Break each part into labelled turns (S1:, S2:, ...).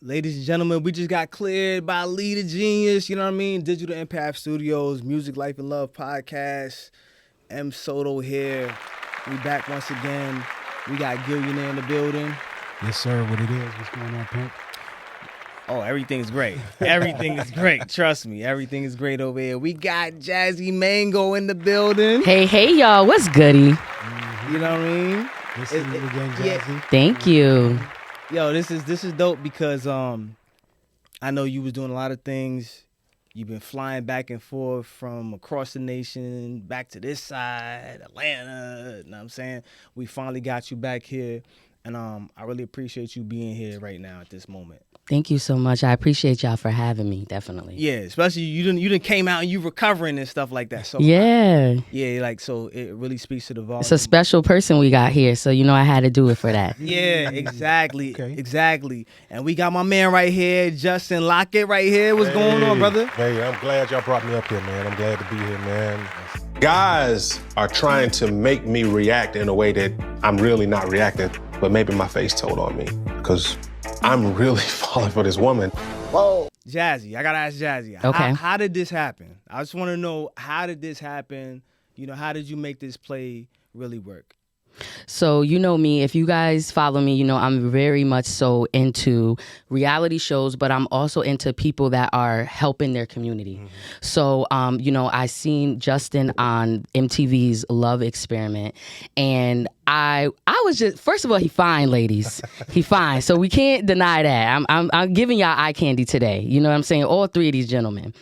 S1: Ladies and gentlemen, we just got cleared by Leader Genius, you know what I mean? Digital Impact Studios, Music, Life, and Love podcast. Msoto here. We back once again. We got Gillionaire in the building.
S2: Yes, sir. What it is? What's going on, Pimp?
S1: Oh, everything is great. Everything is great. Trust me, everything is great over here. We got Jazzy Mango in the building.
S3: Hey, y'all. What's goody?
S1: You know what I mean?
S2: Good seeing you again, Jazzy.
S3: Thank you.
S1: Yo, this is dope because I know you was doing a lot of things. You've been flying back and forth from across the nation, back to this side, Atlanta, you know what I'm saying? We finally got you back here, and I really appreciate you being here right now at this moment.
S3: Thank you so much. I appreciate y'all for having me, definitely.
S1: Yeah, especially you didn't came out and you recovering and stuff like that. So
S3: Yeah.
S1: So it really speaks to the volume.
S3: It's a special person we got here, so I had to do it for that.
S1: Yeah, exactly.
S2: Okay.
S1: Exactly. And we got my man right here, Jarrod Lockett right here. What's going on, brother?
S4: Hey, I'm glad y'all brought me up here, man. I'm glad to be here, man. Guys are trying to make me react in a way that I'm really not reacting, but maybe my face told on me because I'm really falling for this woman. Whoa.
S1: Jazzy, I gotta ask Jazzy.
S3: Okay.
S1: How did this happen? I just want to know, how did this happen? How did you make this play really work?
S3: So me, if you guys follow me, I'm very much so into reality shows, but I'm also into people that are helping their community. Mm-hmm. So, I seen Justin on MTV's Love Experiment, and I was just, first of all, he fine, ladies. He fine. So we can't deny that. I'm giving y'all eye candy today. You know what I'm saying? All three of these gentlemen.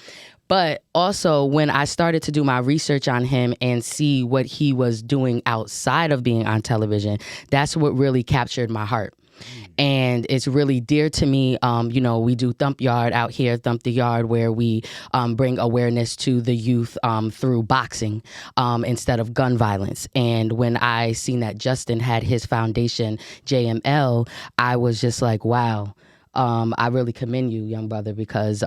S3: But also, when I started to do my research on him and see what he was doing outside of being on television, that's what really captured my heart. And it's really dear to me. We do Thump Yard out here, Thump the Yard, where we bring awareness to the youth through boxing instead of gun violence. And when I seen that Justin had his foundation, JML, I was just like, wow, I really commend you, young brother, because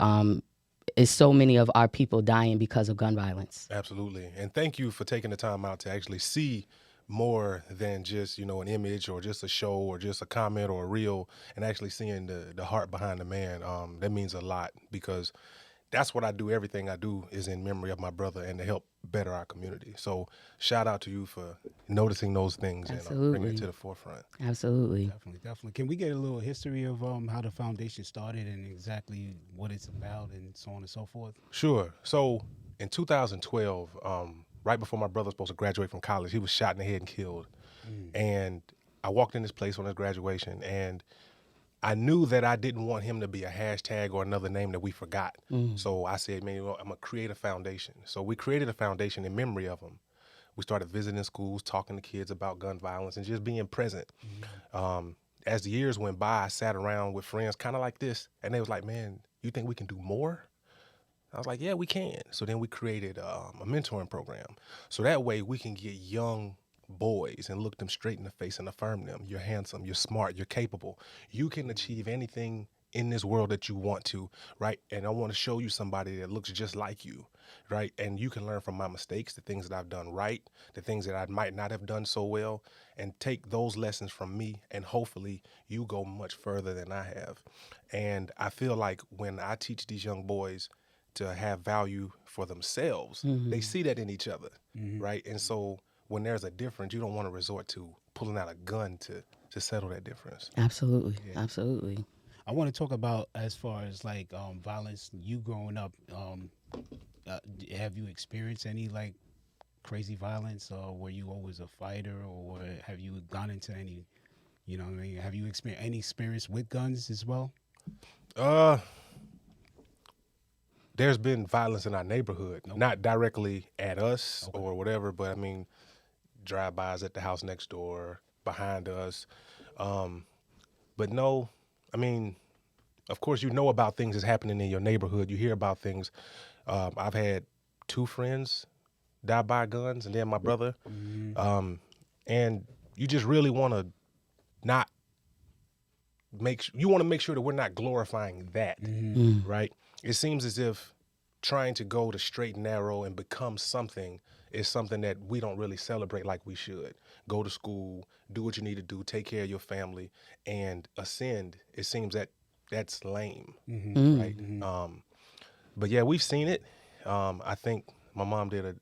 S3: is so many of our people dying because of gun violence.
S4: Absolutely. And thank you for taking the time out to actually see more than just, an image or just a show or just a comment or a reel, and actually seeing the heart behind the man. That means a lot because that's what I do. Everything I do is in memory of my brother and to help better our community. So shout out to you for noticing those things.
S3: Absolutely.
S4: And bringing it to the forefront.
S3: Absolutely.
S2: Definitely. Can we get a little history of how the foundation started and exactly what it's about and so on and so forth?
S4: Sure. So in 2012, right before my brother was supposed to graduate from college, he was shot in the head and killed. And I walked in this place on his graduation, and I knew that I didn't want him to be a hashtag or another name that we forgot. So I said, man, I'm going to create a foundation. So we created a foundation in memory of him. We started visiting schools, talking to kids about gun violence, and just being present. As the years went by, I sat around with friends kind of like this, and they was like, man, you think we can do more? I was like, yeah, we can. So then we created a mentoring program. So that way we can get young boys and look them straight in the face and affirm them. You're handsome, you're smart, you're capable. You can achieve anything in this world that you want to, right? And I want to show you somebody that looks just like you, right? And you can learn from my mistakes, the things that I've done right, the things that I might not have done so well, and take those lessons from me, and hopefully you go much further than I have. And I feel like when I teach these young boys to have value for themselves, they see that in each other, right? And so when there's a difference, you don't want to resort to pulling out a gun to settle that difference.
S3: Absolutely.
S2: Yeah.
S3: Absolutely.
S2: I want to talk about as far as like violence. You growing up, have you experienced any like crazy violence, or were you always a fighter, or have you gone into any, have you experienced any experience with guns as well?
S4: There's been violence in our neighborhood, not directly at us or whatever, but I mean, drive-bys at the house next door, behind us. But no, I mean, of course, about things that's happening in your neighborhood. You hear about things. I've had 2 friends die by guns, and then my brother. And you just really want to not make sure that we're not glorifying that, right? It seems as if trying to go the straight and narrow and become something is something that we don't really celebrate like we should. Go to school, do what you need to do, take care of your family, and ascend. It seems that that's lame,
S3: Mm.
S4: right? But yeah, we've seen it. I think my mom did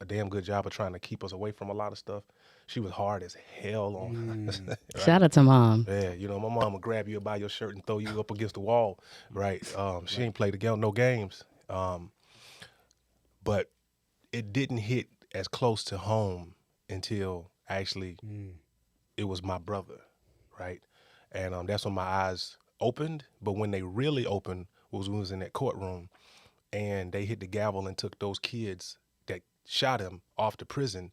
S4: a damn good job of trying to keep us away from a lot of stuff. She was hard as hell on us. Right?
S3: Shout out to mom.
S4: Yeah, you know, my mom would grab you by your shirt and throw you up against the wall, right? She ain't played no games. But it didn't hit as close to home until actually it was my brother, right? And that's when my eyes opened. But when they really opened was when we was in that courtroom and they hit the gavel and took those kids that shot him off to prison.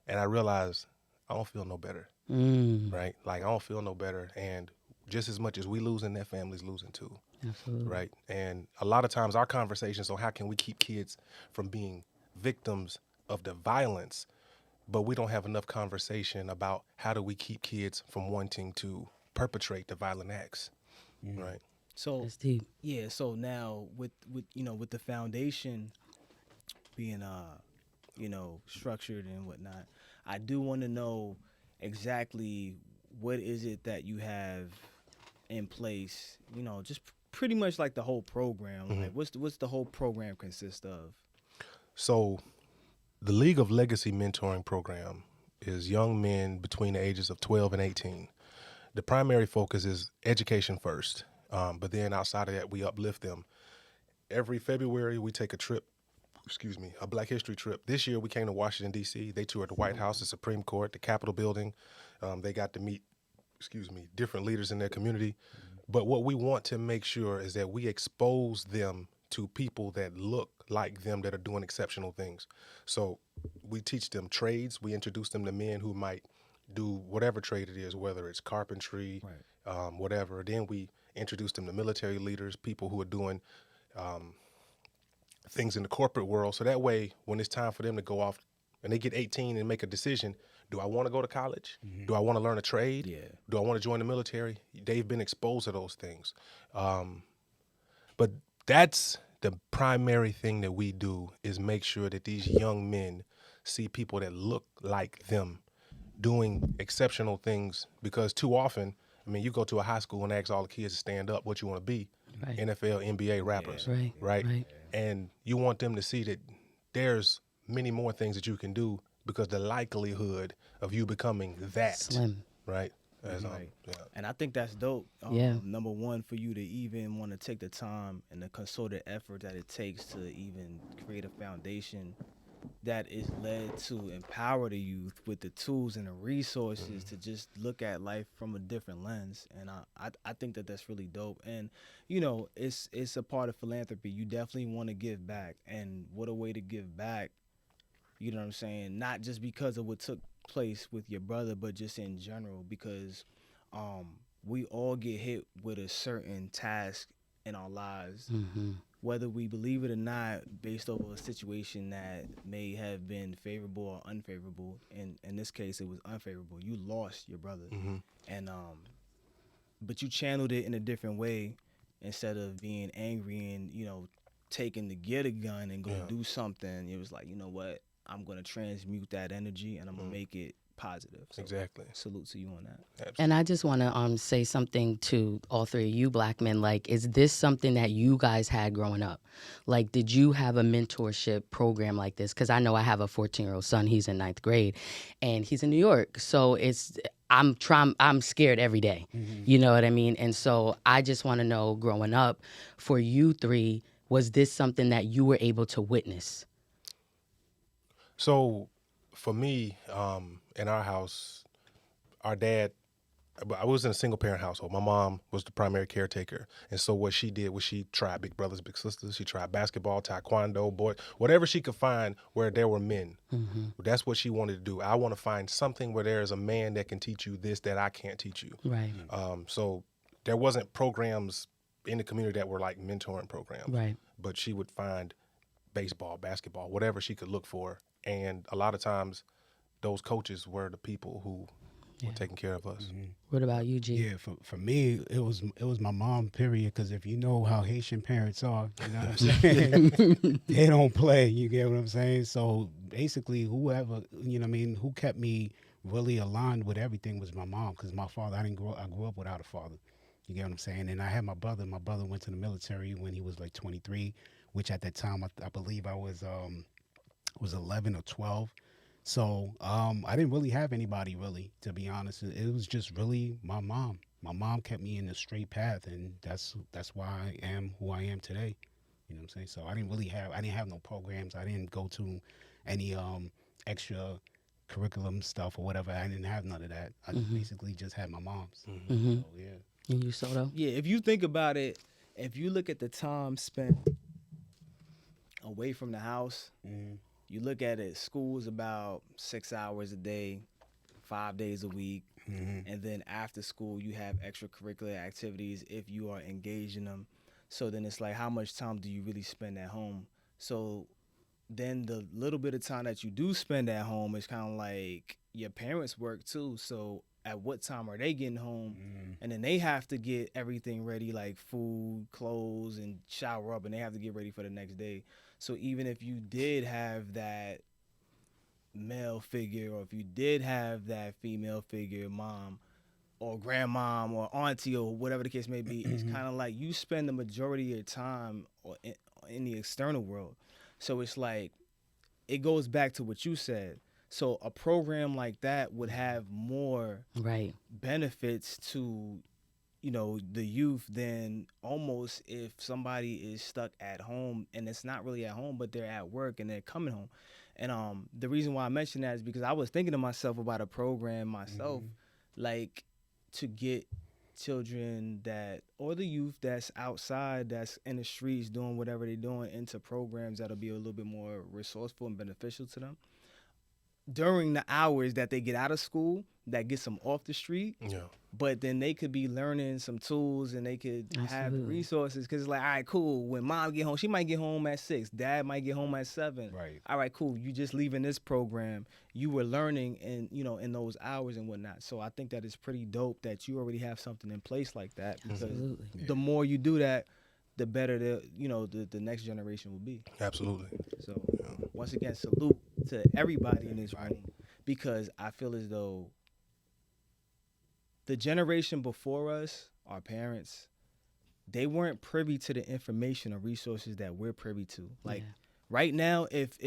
S4: And I realized I don't feel no better, right? Like, I don't feel no better. And just as much as we losing, that family's losing too.
S3: Absolutely.
S4: Right. And a lot of times our conversations on how can we keep kids from being victims of the violence, but we don't have enough conversation about how do we keep kids from wanting to perpetrate the violent acts. Right.
S1: So
S3: That's deep.
S1: yeah, so now with with the foundation being structured and whatnot, I do want to know exactly what is it that you have in place, just pretty much like the whole program. Like what's the whole program consist of?
S4: So the League of Legacy Mentoring Program is young men between the ages of 12 and 18. The primary focus is education first, but then outside of that, we uplift them. Every February, we take a trip, a Black History trip. This year, we came to Washington, D.C. They toured the White House, the Supreme Court, the Capitol building. They got to meet, different leaders in their community. But what we want to make sure is that we expose them to people that look like them that are doing exceptional things. So we teach them trades. We introduce them to men who might do whatever trade it is, whether it's carpentry, whatever. Then we introduce them to military leaders, people who are doing things in the corporate world. So that way, when it's time for them to go off and they get 18 and make a decision, do I want to go to college? Do I want to learn a trade?
S1: Yeah.
S4: Do I want to join the military? They've been exposed to those things. But that's the primary thing that we do is make sure that these young men see people that look like them doing exceptional things, because too often, you go to a high school and ask all the kids to stand up what you want to be,
S3: Right.
S4: NFL, NBA rappers,
S3: Right.
S4: right? And you want them to see that there's many more things that you can do, because the likelihood of you becoming that,
S3: Slim.
S4: right?
S1: Right. And I think that's dope. Number one, for you to even want to take the time and the concerted effort that it takes to even create a foundation that is led to empower the youth with the tools and the resources to just look at life from a different lens. And I think that that's really dope. And, it's a part of philanthropy. You definitely want to give back. And what a way to give back, you know what I'm saying? Not just because of what took place with your brother, but just in general, because we all get hit with a certain task in our lives, whether we believe it or not, based over a situation that may have been favorable or unfavorable. And in this case, it was unfavorable. You lost your brother, and but you channeled it in a different way instead of being angry and taking to get a gun and go do something. It was like, you know what? I'm going to transmute that energy and I'm going to make it positive. So
S4: Exactly.
S1: Salute to you on that.
S4: Absolutely.
S3: And I just want to say something to all three of you black men. Like, is this something that you guys had growing up? Like, did you have a mentorship program like this? Because I know I have a 14-year-old son. He's in 9th grade, and he's in New York. So I'm scared every day. You know what I mean? And so I just want to know, growing up, for you three, was this something that you were able to witness?
S4: So for me, in our house, our dad, I was in a single parent household. My mom was the primary caretaker. And so what she did was she tried Big Brothers, Big Sisters. She tried basketball, taekwondo, boy, whatever she could find where there were men. That's what she wanted to do. I want to find something where there is a man that can teach you this that I can't teach you.
S3: Right.
S4: So there wasn't programs in the community that were like mentoring programs.
S3: Right.
S4: But she would find baseball, basketball, whatever she could look for. And a lot of times those coaches were the people who were taking care of us.
S3: What about you, G?
S2: Yeah, for me, it was my mom, period, because if you know how Haitian parents are, you know what I'm saying? They don't play, you get what I'm saying? So basically, whoever, you know what I mean, who kept me really aligned with everything was my mom, because my father, I grew up without a father. You get what I'm saying? And I had my brother. My brother went to the military when he was like 23, which at that time I believe I was 11 or 12. So I didn't really have anybody, really, to be honest. It was just really my mom. My mom kept me in the straight path, and that's why I am who I am today. You know what I'm saying? So I didn't have no programs. I didn't go to any extra curriculum stuff or whatever. I didn't have none of that. I basically just had my mom's.
S3: Mm-hmm.
S2: So, yeah.
S3: And you, Soto?
S1: Yeah, if you think about it, if you look at the time spent away from the house, you look at it, school's about 6 hours a day, 5 days a week. And then after school, you have extracurricular activities if you are engaged in them. So then it's like, how much time do you really spend at home? So then the little bit of time that you do spend at home is kind of like your parents work too. So at what time are they getting home? And then they have to get everything ready, like food, clothes, and shower up, and they have to get ready for the next day. So even if you did have that male figure, or if you did have that female figure, mom or grandmom or auntie or whatever the case may be, it's kind of like you spend the majority of your time in the external world. So it's like, it goes back to what you said. So a program like that would have more benefits to, the youth than almost if somebody is stuck at home, and it's not really at home, but they're at work and they're coming home. And the reason why I mention that is because I was thinking to myself about a program myself, like to get children or the youth that's outside, that's in the streets doing whatever they're doing, into programs that'll be a little bit more resourceful and beneficial to them during the hours that they get out of school, that gets them off the street.
S4: Yeah.
S1: But then they could be learning some tools, and they could have resources. Because it's like, all right, cool. When mom get home, she might get home at 6. Dad might get home at 7.
S2: Right.
S1: All right, cool. You just leaving this program. You were learning in those hours and whatnot. So I think that it's pretty dope that you already have something in place like that. Because the more you do that, the better the next generation will be.
S4: Absolutely.
S1: So once again, salute to everybody in this room, because I feel as though the generation before us, our parents, they weren't privy to the information or resources that we're privy to. Like right now, if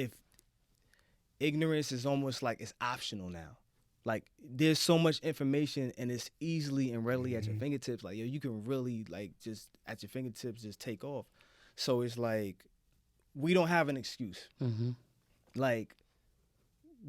S1: ignorance is almost like it's optional now. Like there's so much information, and it's easily and readily at your fingertips. Like, you can really just at your fingertips just take off. So it's like we don't have an excuse. Like,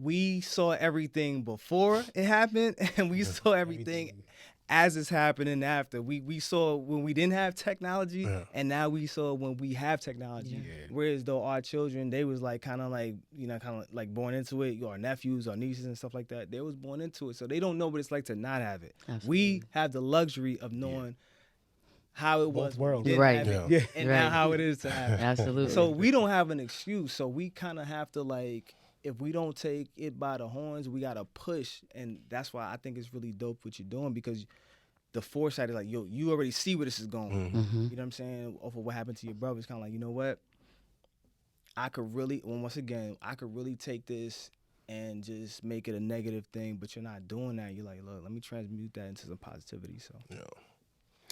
S1: we saw everything before it happened, and we saw everything as it's happening after. We saw when we didn't have technology, and now we saw when we have technology. Whereas though our children, they was like kind of like born into it. Our nephews, our nieces, and stuff like that, they was born into it, so they don't know what it's like to not have it. Absolutely. We have the luxury of knowing how it was
S2: worlds.
S1: And now how it is to have it.
S3: Absolutely.
S1: So we don't have an excuse. So we kind of have to, like, if we don't take it by the horns, we got to push. And that's why I think it's really dope what you're doing, because the foresight is like, yo, you already see where this is going. You know what I'm saying? Off of what happened to your brother, it's kind of like, you know what? I could really take this and just make it a negative thing, but you're not doing that. You're like, look, let me transmute that into some positivity. So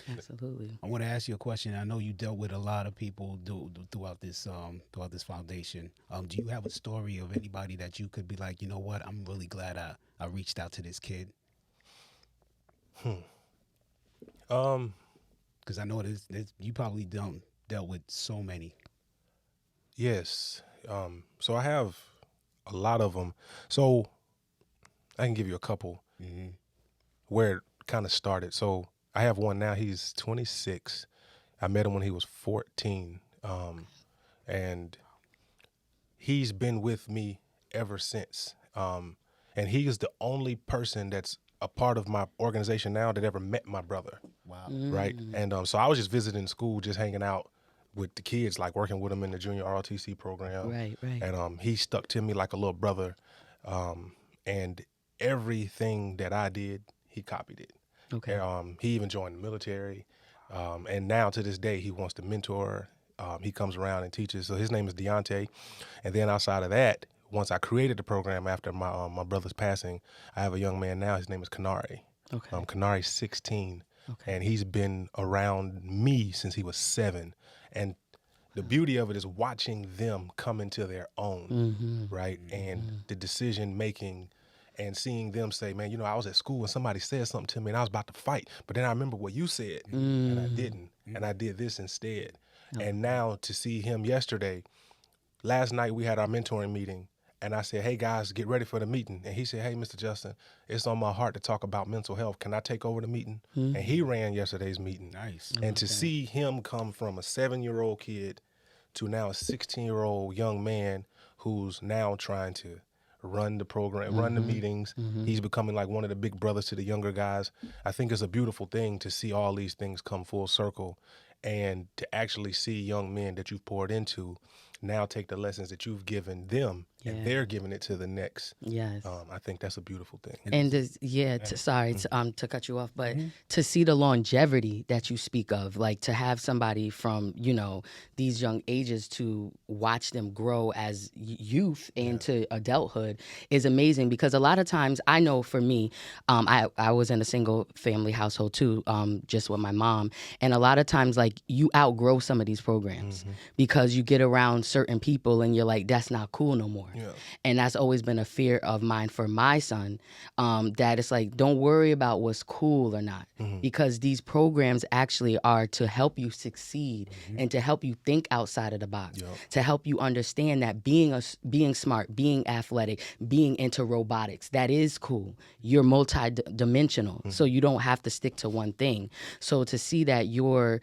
S3: Absolutely.
S2: I want to ask you a question. I know you dealt with a lot of people throughout this foundation. Do you have a story of anybody that you could be like, you know what, I'm really glad I reached out to this kid? Because I know you probably dealt with so many.
S4: Yes. So I have a lot of them. So I can give you a couple where it kind of started. So I have one now. He's 26. I met him when he was 14. And he's been with me ever since. And he is the only person that's a part of my organization now that ever met my brother.
S2: Wow.
S4: Right? And so I was just visiting school, just hanging out with the kids, like working with them in the junior ROTC program.
S3: Right.
S4: And he stuck to me like a little brother. And everything that I did, he copied it.
S3: Okay.
S4: He even joined the military. And now to this day, he wants to mentor. He comes around and teaches. So his name is Deontay. And then outside of that, once I created the program after my brother's passing, I have a young man now. His name is Kanari.
S3: Okay.
S4: Kanari's 16.
S3: Okay.
S4: and he's been around me since he was 7. And the beauty of it is watching them come into their own, right? And the decision making and seeing them say, man, I was at school and somebody said something to me and I was about to fight, but then I remember what you said and I didn't, and I did this instead. And now to see him yesterday, last night we had our mentoring meeting and I said, hey guys, get ready for the meeting. And he said, hey, Mr. Justin, it's on my heart to talk about mental health. Can I take over the meeting? And he ran yesterday's meeting.
S2: Nice.
S4: And to see him come from a 7-year-old kid to now a 16-year-old young man who's now trying to run the program, run the meetings. He's becoming like one of the big brothers to the younger guys. I think it's a beautiful thing to see all these things come full circle and to actually see young men that you've poured into now take the lessons that you've given them and they're giving it to the next.
S3: Yes.
S4: I think that's a beautiful thing.
S3: And sorry to cut you off, but to see the longevity that you speak of, like to have somebody from these young ages to watch them grow as youth into adulthood is amazing. Because a lot of times, I know for me, I was in a single family household too, just with my mom, and a lot of times like you outgrow some of these programs because you get around certain people and you're like, that's not cool no more.
S4: Yeah.
S3: And that's always been a fear of mine for my son, that it's like, don't worry about what's cool or not, because these programs actually are to help you succeed and to help you think outside of the box, to help you understand that being smart, being athletic, being into robotics, that is cool. You're multi-dimensional, so you don't have to stick to one thing. So to see that your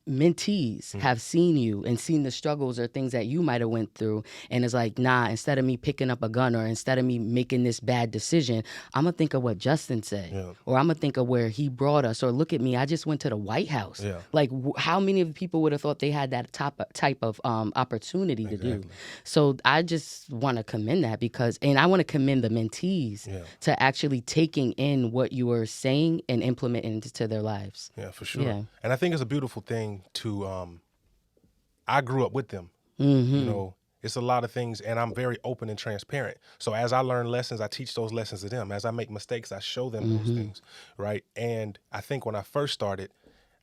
S3: mentees have seen you and seen the struggles or things that you might have went through, and it's like, nah, instead of me picking up a gun or instead of me making this bad decision, I'm gonna think of what Justin said, or I'm gonna think of where he brought us, or look at me, I just went to the White House. Like how many of the people would have thought they had that type of opportunity to do? So I just want to commend that, because, and I want to commend the mentees to actually taking in what you were saying and implementing it into their lives.
S4: Yeah, for sure.
S3: Yeah.
S4: And I think it's a beautiful thing to, I grew up with them. It's a lot of things, and I'm very open and transparent. So as I learn lessons, I teach those lessons to them. As I make mistakes, I show them those things, right? And I think when I first started,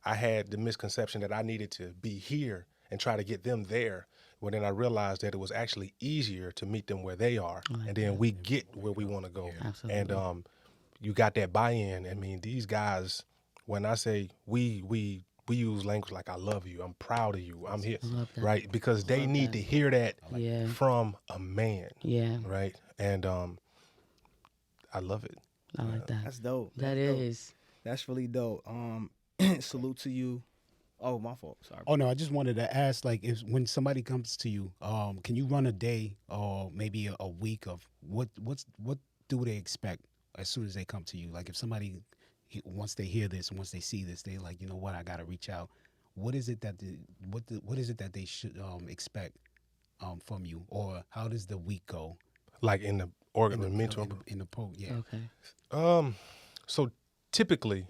S4: I had the misconception that I needed to be here and try to get them there. Well, then I realized that it was actually easier to meet them where they are, and then we get where we want to go.
S3: Absolutely.
S4: And you got that buy-in. I mean, these guys, when I say we use language like, I love you, I'm proud of you, I'm here, right? Because they need to hear that from a man, right? And I love it.
S3: I like that.
S1: That's dope.
S3: That
S1: That's dope.
S3: is.
S1: That's really dope. Salute to you. Oh, my fault. Sorry.
S2: Oh no, I just wanted to ask, like, if when somebody comes to you, can you run a day or maybe a week of what do they expect as soon as they come to you? Like, if somebody, once they hear this and once they see this, they like, you know what, I got to reach out. What is it that what is it that they should expect from you, or how does the week go?
S4: Like in the mentor
S2: in the post, yeah.
S3: Okay.
S4: So typically,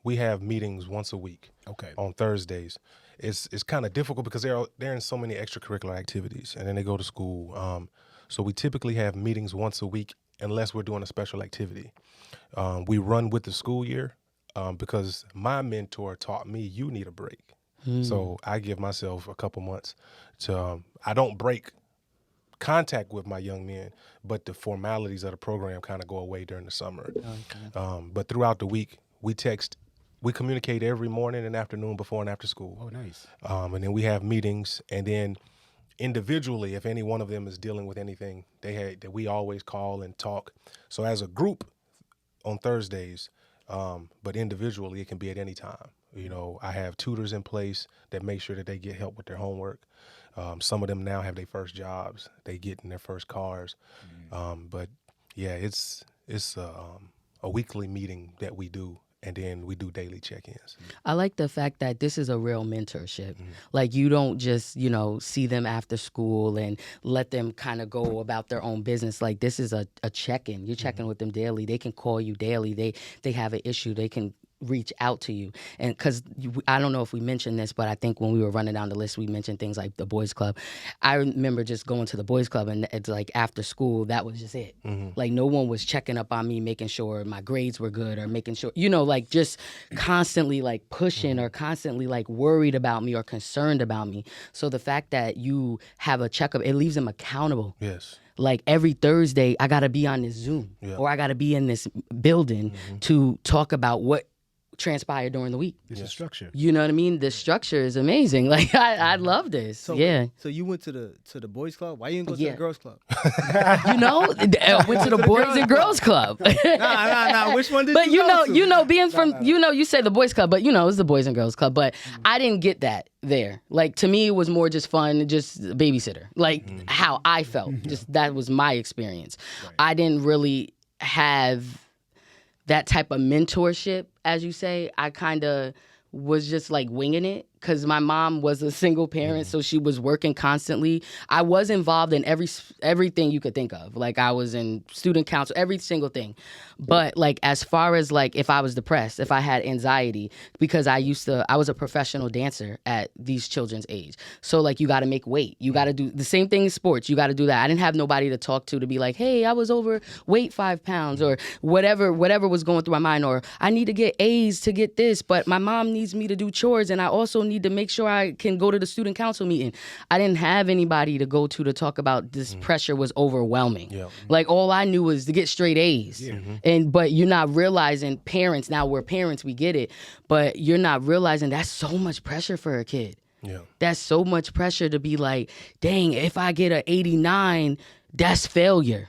S4: we have meetings once a week.
S2: Okay.
S4: On Thursdays. It's kind of difficult because they're in so many extracurricular activities, and then they go to school. So we typically have meetings once a week, unless we're doing a special activity. We run with the school year because my mentor taught me you need a break. So I give myself a couple months to. I don't break contact with my young men, but the formalities of the program kind of go away during the summer. But throughout the week, we communicate every morning and afternoon before and after school.
S2: Oh, nice.
S4: And then we have meetings, and then individually, if any one of them is dealing with anything, that we always call and talk. So as a group on Thursdays, but individually, it can be at any time. I have tutors in place that make sure that they get help with their homework. Some of them now have their first jobs. They get in their first cars. But yeah, it's a weekly meeting that we do, and then we do daily check-ins.
S3: I like the fact that this is a real mentorship. Like, you don't just, see them after school and let them kind of go about their own business. Like, this is a check-in. You're checking with them daily. They can call you daily. They have an issue. They can reach out to you. And because I don't know if we mentioned this, but I think when we were running down the list, we mentioned things like the boys club. I remember just going to the boys club, and it's like after school, that was just it. Like no one was checking up on me, making sure my grades were good, or making sure, like just constantly like pushing or constantly like worried about me or concerned about me. So the fact that you have a checkup, it leaves them accountable.
S4: Yes.
S3: Like every Thursday, I got to be on this Zoom or I got to be in this building to talk about what transpired during the week.
S2: It's a structure.
S3: You know what I mean? The structure is amazing. Like I love this.
S1: So you went to the boys club? Why you didn't go to the girls club?
S3: I went to the boys and girls club.
S1: Nah. Which one did
S3: but
S1: you go to?
S3: Being from, you say the boys club, but it's the boys and girls club. But I didn't get that there. Like to me, it was more just fun, just babysitter. Like how I felt. Just that was my experience. Right. I didn't really have that type of mentorship, as you say. I kind of was just like winging it because my mom was a single parent, so she was working constantly. I was involved in everything you could think of. Like I was in student council, every single thing. But like as far as like if I was depressed, if I had anxiety, because I was a professional dancer at these children's age. So like you got to make weight. You got to do the same thing in sports. You got to do that. I didn't have nobody to talk to be like, hey, I was overweight 5 pounds or whatever was going through my mind, or I need to get A's to get this, but my mom needs me to do chores and I also need to make sure I can go to the student council meeting. I didn't have anybody to go to talk about this. Pressure was overwhelming. Yeah. Like all I knew was to get straight A's. Yeah. But you're not realizing parents, now we're parents, we get it, but you're not realizing that's so much pressure for a kid. Yeah. That's so much pressure to be like, dang, if I get an 89, that's failure.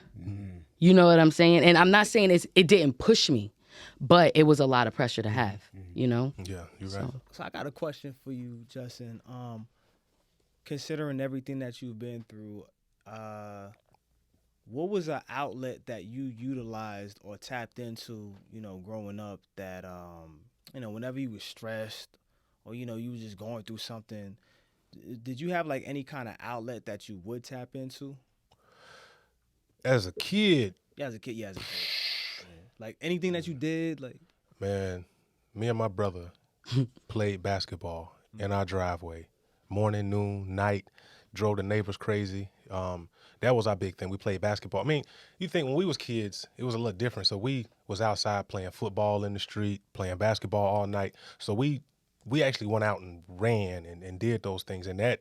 S3: You know what I'm saying? And I'm not saying it didn't push me, but it was a lot of pressure to have, Yeah,
S4: you're right.
S1: So I got a question for you, Justin. Considering everything that you've been through, what was an outlet that you utilized or tapped into, growing up that, whenever you were stressed or, you were just going through something, did you have like any kind of outlet that you would tap into?
S4: As a kid.
S1: Yeah. Like anything that you did, like.
S4: Man, me and my brother played basketball in our driveway, morning, noon, night, drove the neighbors crazy. That was our big thing. We played basketball. I mean, you think when we was kids, it was a little different. So we was outside playing football in the street, playing basketball all night. So we actually went out and ran and did those things. And that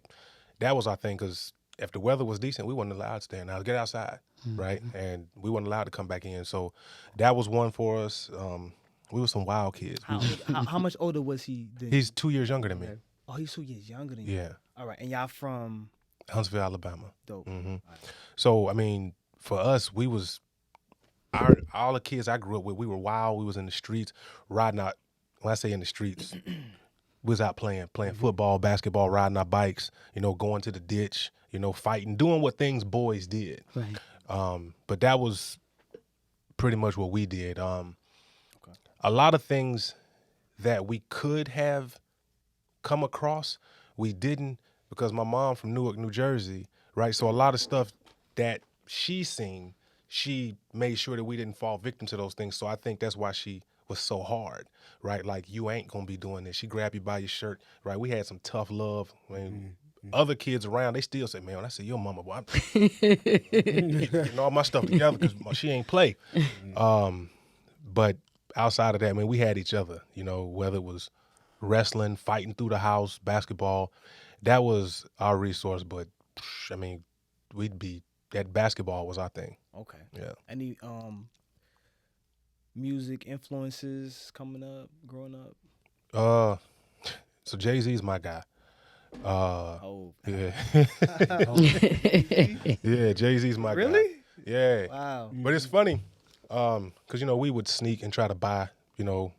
S4: was our thing, because if the weather was decent, we wasn't allowed to stand out, get outside, right? And we weren't allowed to come back in. So that was one for us. We were some wild kids.
S1: How much older was he than
S4: He's 2 years younger than me.
S1: Oh, he's 2 years younger than you.
S4: Yeah.
S1: All right, and y'all from?
S4: Huntsville, Alabama.
S1: Dope.
S4: Mm-hmm. Right. So, I mean, for us, we was, all the kids I grew up with, we were wild. We was in the streets, riding out. When I say in the streets, we was out playing football, basketball, riding our bikes, going to the ditch, fighting, doing what things boys did. Right. But that was pretty much what we did. A lot of things that we could have come across, we didn't, because my mom from Newark, New Jersey, right? So a lot of stuff that she seen, she made sure that we didn't fall victim to those things. So I think that's why she was so hard, right? Like, you ain't gonna be doing this. She grabbed you by your shirt, right? We had some tough love. I mean, other kids around, they still say, man, when I say your mama, boy, I'm getting all my stuff together because she ain't play. But outside of that, I mean, we had each other, whether it was wrestling, fighting through the house, basketball. That was our resource, but I mean, that basketball was our thing.
S1: Okay.
S4: Yeah.
S1: Any music influences coming up, growing up?
S4: So Jay-Z's my guy. Yeah. Yeah, Jay-Z's my guy.
S1: Really?
S4: Yeah.
S1: Wow.
S4: But it's funny, because we would sneak and try to buy,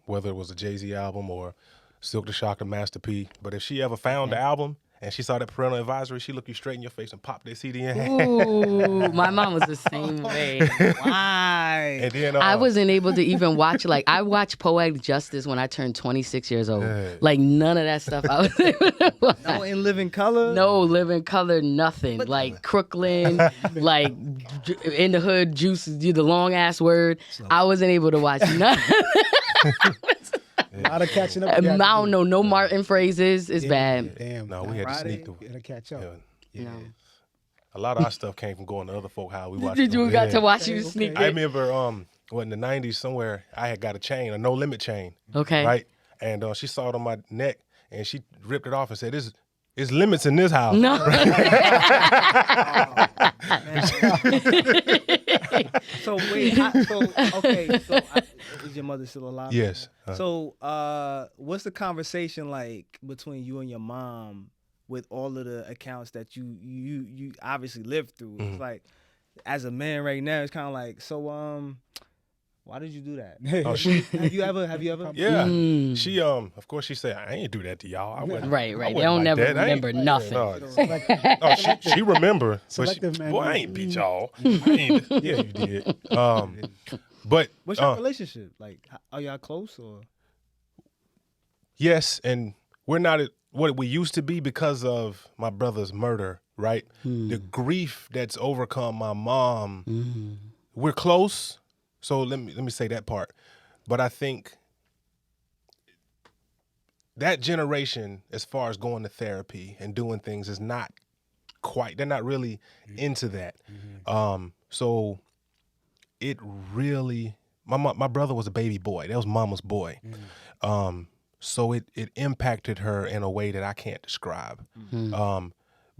S4: whether it was a Jay-Z album or Silk the Shocker, Master P. But if she ever found the album and she saw that parental advisory, she looked you straight in your face and popped that CD in hand.
S3: Ooh, my mom was the same way.
S1: Why?
S4: And then
S3: I wasn't able to even watch, I watched Poetic Justice when I turned 26 years old.
S4: Yeah.
S3: Like, none of that stuff I was able to watch.
S1: No In Living Color?
S3: No Living Color, nothing. Like Crooklyn, like In the Hood, Juice, the long ass word. I wasn't able to watch none of that.
S2: A lot of catching up.
S3: I don't know no Martin phrases. It's bad.
S2: Damn.
S4: No, we had to sneak the.
S2: Gotta catch up.
S4: Yeah.
S3: No.
S4: A lot of our stuff came from going to other folk how we watched.
S3: Did you
S4: them.
S3: got to watch
S2: Okay,
S3: you
S2: okay.
S3: sneak
S4: I
S3: it?
S4: remember in the 90s somewhere I had got a chain, a no limit chain.
S3: Okay.
S4: Right? And she saw it on my neck and she ripped it off and said, "There's limits in this house."
S3: No.
S1: So wait, is your mother still alive?
S4: Yes.
S1: So what's the conversation like between you and your mom with all of the accounts that you obviously lived through?
S4: Mm-hmm.
S1: It's like, as a man right now, it's kind of like, so why did you do that?
S4: Oh,
S1: Have you ever?
S4: Yeah. She of course she said, "I ain't do that to y'all." I wasn't,
S3: Right.
S4: I
S3: They don't
S4: wasn't like
S3: never
S4: that. I ain't-
S3: remember nothing.
S4: No, she remember, but
S2: Selective man.
S4: boy, I ain't beat y'all. I ain't, yeah, you did. But
S1: What's your relationship like? Are y'all close or?
S4: yes, and we're not at what we used to be because of my brother's murder, right? The grief that's overcome my mom. We're close, so let me say that part. But I think that generation, as far as going to therapy and doing things, is not quite. They're not really into that. So it really. My brother was a baby boy. That was mama's boy. So it impacted her in a way that I can't describe.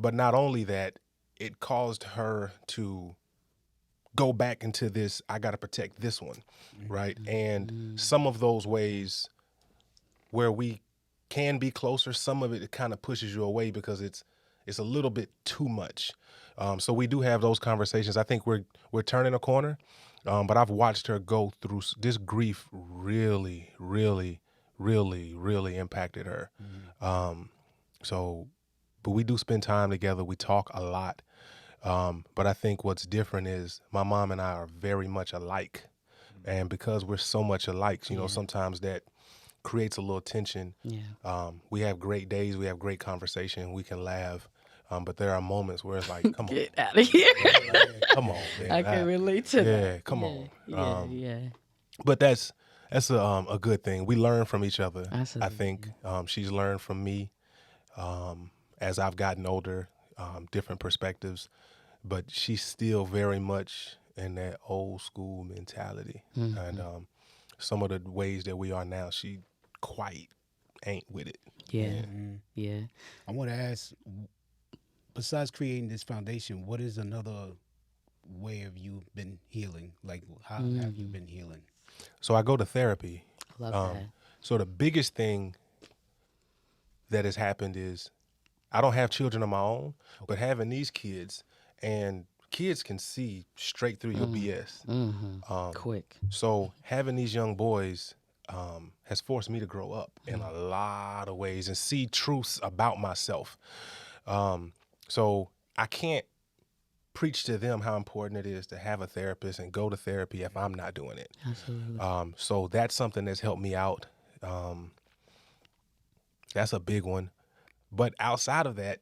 S4: But not only that, it caused her to go back into this, I got to protect this one, right? And some of those ways where we can be closer, some of it kind of pushes you away because it's a little bit too much. So we do have those conversations. I think we're turning a corner, but I've watched her go through this grief really, really, really, really impacted her. But we do spend time together. We talk a lot. But I think what's different is my mom and I are very much alike. And because we're so much alike, sometimes that creates a little tension.
S3: Yeah.
S4: We have great days. We have great conversation. We can laugh. But there are moments where it's like, come on.
S3: Get out of here.
S4: Come on, man.
S3: I can relate to that.
S4: Yeah, come on.
S3: Yeah.
S4: But that's a good thing. We learn from each other.
S3: Absolutely.
S4: I think she's learned from me as I've gotten older, different perspectives. But she's still very much in that old school mentality. And some of the ways that we are now, she quite ain't with it.
S3: Yeah.
S2: I want to ask, besides creating this foundation, what is another way of you been healing? Like, how have you been healing?
S4: So I go to therapy.
S3: Love that.
S4: So the biggest thing that has happened is I don't have children of my own, but having these kids, and kids can see straight through your BS.
S3: Quick.
S4: So having these young boys has forced me to grow up in a lot of ways and see truths about myself. So I can't preach to them how important it is to have a therapist and go to therapy if I'm not doing it.
S3: Absolutely.
S4: So that's something that's helped me out. That's a big one. But outside of that,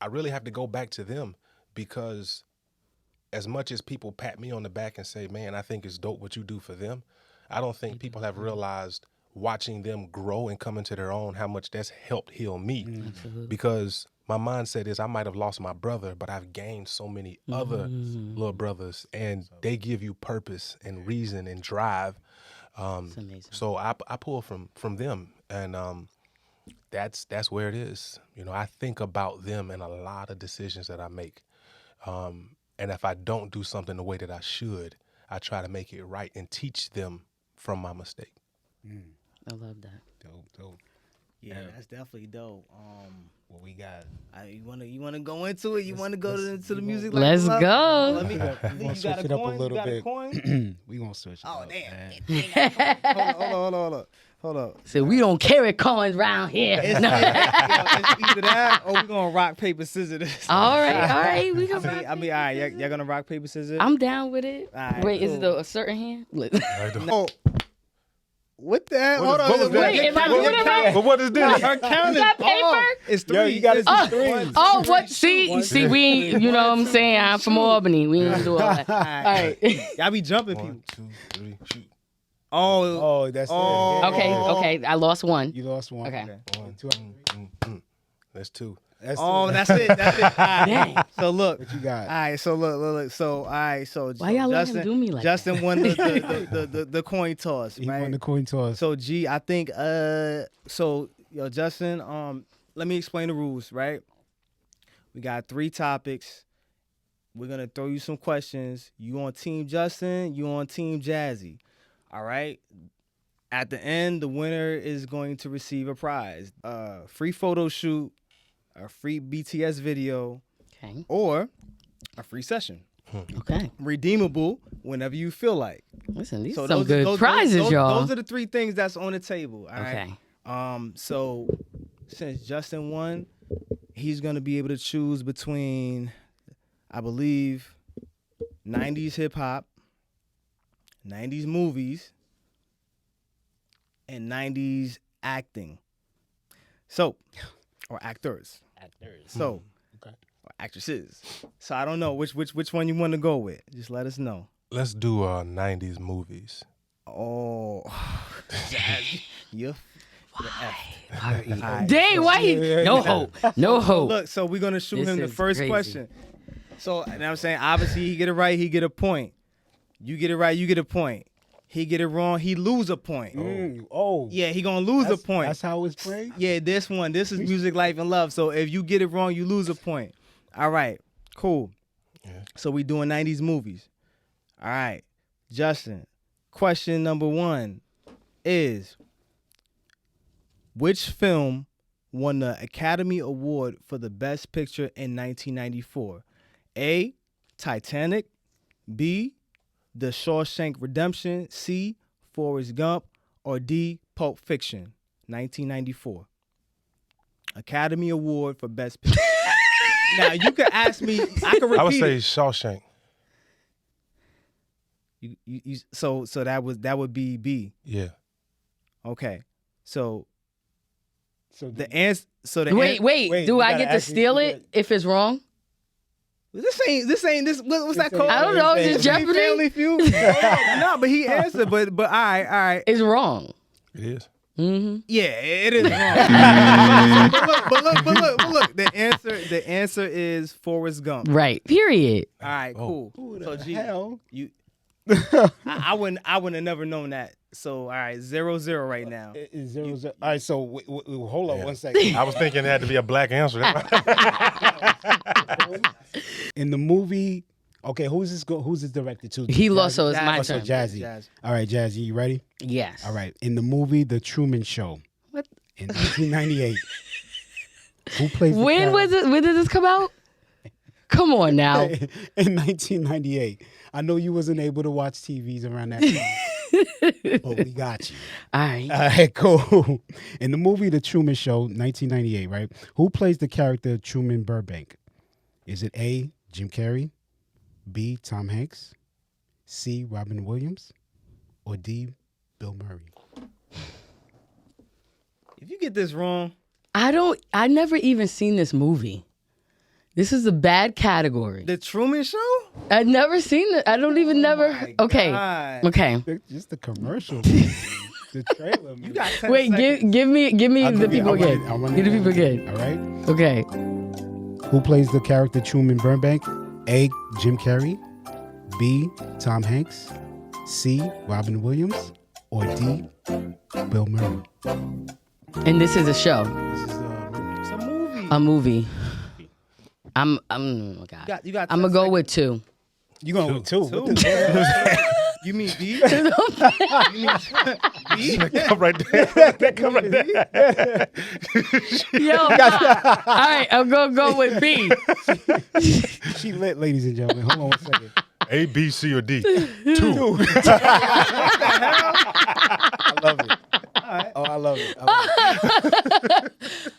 S4: I really have to go back to them, because as much as people pat me on the back and say, man, I think it's dope what you do for them, I don't think people have realized, watching them grow and come into their own, how much that's helped heal me. Because my mindset is I might have lost my brother, but I've gained so many other little brothers, and they give you purpose and reason and drive.
S3: It's amazing.
S4: So I pull from them, and that's where it is. I think about them in a lot of decisions that I make. And if I don't do something the way that I should, I try to make it right and teach them from my mistake.
S3: I love that.
S2: Dope.
S1: Yeah, that's definitely dope.
S2: What we got?
S1: You wanna go into it? You wanna go into the music?
S3: Let's go.
S1: Let me.
S2: We're gonna switch it up a little bit. We gonna switch it
S1: Oh
S2: up.
S1: damn!
S2: Man.
S1: Hold up.
S3: So we don't carry coins around here.
S1: It's either that or we gonna rock paper scissors. This.
S3: All right. We can.
S1: I mean, all right. Y'all gonna rock paper scissors?
S3: I'm down with it.
S1: All right,
S3: Wait, is it
S1: cool.
S3: a certain hand?
S1: Oh. What the hell? Hold on.
S4: What was that?
S3: Wait, am I doing it right?
S4: But what is this?
S1: Her count is
S3: that paper?
S1: It's three.
S2: Yo, you gotta
S1: It's
S2: see
S1: one,
S3: Oh,
S1: two,
S3: what?
S1: three,
S3: See, we ain't, you know what I'm saying? I'm from Albany. We ain't do all that.
S1: All
S3: All right.
S1: Y'all be jumping people.
S4: 1, 2, 3, shoot.
S1: Oh,
S2: that's
S1: Oh.
S2: it. Yeah.
S3: Okay. I lost one.
S2: You lost one.
S3: Okay.
S4: One,
S2: Two out of three.
S4: That's two.
S2: That's
S1: Oh, that's it. That's it. All right.
S3: Dang.
S1: So look.
S2: what you got.
S1: All right. So look. So all right. So
S3: Why y'all let him
S1: Justin,
S3: do me like
S1: Justin won the coin toss,
S2: He
S1: right?
S2: won the coin toss.
S1: So G, I think so yo Justin, let me explain the rules, right? We got 3 topics. We're gonna throw you some questions. You on Team Justin, you on Team Jazzy. All right. At the end, the winner is going to receive a prize. Free photo shoot, a free BTS video,
S3: Okay.
S1: or a free session.
S3: Okay.
S1: Redeemable whenever you feel like.
S3: Listen, these
S1: So
S3: are some good prizes, y'all.
S1: Those are the 3 things that's on the table. All right.
S3: Okay.
S1: So since Justin won, he's gonna be able to choose between, I believe, 90s hip hop, 90s movies, and 90s acting. So, or actors. So,
S2: Okay.
S1: or actresses. So I don't know which one you want to go with. Just let us know.
S4: Let's do 90s movies.
S1: Oh, you're
S3: Dang, why he? No hope. No hope.
S1: Look, so we're gonna shoot
S3: This
S1: him the
S3: is
S1: first
S3: crazy.
S1: question. So, and I'm saying, obviously, he get it right, he get a point. You get it right, you get a point. He get it wrong, he lose a point. Yeah, he gonna lose a point.
S2: That's how it's played?
S1: Yeah, this is Music, Life, and Love. So if you get it wrong, you lose a point. All right, cool.
S4: Yeah.
S1: So we doing 90s movies. All right, Justin. Question number 1 is, which film won the Academy Award for the Best Picture in 1994? A, Titanic. B, The Shawshank Redemption. C, Forrest Gump. Or D, Pulp Fiction, 1994. Academy Award for Best Picture. Now, you could ask me, I could repeat
S4: I would say
S1: it.
S4: Shawshank.
S1: So that would be B.
S4: Yeah.
S1: Okay. So
S2: So
S1: the answer.
S3: Wait.
S2: Wait,
S3: Do
S2: you
S3: I
S2: gotta
S3: get to
S2: ask me-
S3: steal
S2: you
S3: it
S2: gotta-
S3: if it's wrong?
S1: This ain't this. What's that
S2: This
S1: called?
S3: I don't know. Is it
S2: Family
S3: Jeopardy?
S1: Family Feud. No, but he answered. But all right.
S3: It's wrong.
S4: It is.
S3: Mm-hmm.
S1: Yeah, it is wrong. but look. The answer is Forrest Gump.
S3: Right. Period.
S1: All right, cool.
S2: Who
S1: So
S2: the
S1: G,
S2: hell?
S1: you. I wouldn't have never known that. So all right, 0-0 right now.
S2: It's 0-0. All right, so hold on
S4: Yeah.
S2: 1 second.
S4: I was thinking it had to be a black answer.
S2: In the movie, okay, who's this directed to?
S3: He lost, so
S2: Jazzy?
S3: it's my
S2: Oh, so
S3: turn.
S2: Jazzy.
S1: Jazz.
S2: All right, Jazzy, you ready?
S3: Yes.
S2: All right. In the movie The Truman Show
S3: What?
S2: in 1998, who plays the
S3: When was it? When did this come out? Come on now.
S2: in 1998. I know you wasn't able to watch TVs around that time, but we got you.
S3: All right.
S2: All right, cool. In the movie The Truman Show, 1998, right? Who plays the character Truman Burbank? Is it A, Jim Carrey, B, Tom Hanks, C, Robin Williams, or D, Bill Murray?
S1: If you get this wrong,
S3: I never even seen this movie. This is a bad category.
S1: The Truman Show.
S3: I've never seen it. I don't even never.
S1: my
S3: Okay.
S1: God.
S3: Okay.
S2: Just the commercial, the trailer.
S1: You got 10
S3: Wait,
S1: seconds.
S3: give me
S2: I'll
S3: the
S2: give you-
S3: people
S2: I'll run
S3: again.
S2: it- I'll run
S3: Give
S2: it
S3: the people
S2: down.
S3: again.
S2: All right.
S3: Okay.
S2: Who plays the character Truman Burbank? A, Jim Carrey, B, Tom Hanks, C, Robin Williams, or D, Bill Murray?
S3: And this is a show,
S2: This is
S1: It's a movie.
S3: a movie. Oh God.
S1: You got
S3: I'm
S1: 10
S3: gonna go
S1: seconds.
S3: with 2.
S2: you going with two?
S1: Two.
S2: What the-
S1: You mean B? You mean B?
S4: Come right there. Come right there.
S3: Yo, all right, I'm gonna go with B.
S2: She lit, ladies and gentlemen. Hold on 1 second.
S4: A, B, C, or D. 2.
S2: I love it. Oh, I love it.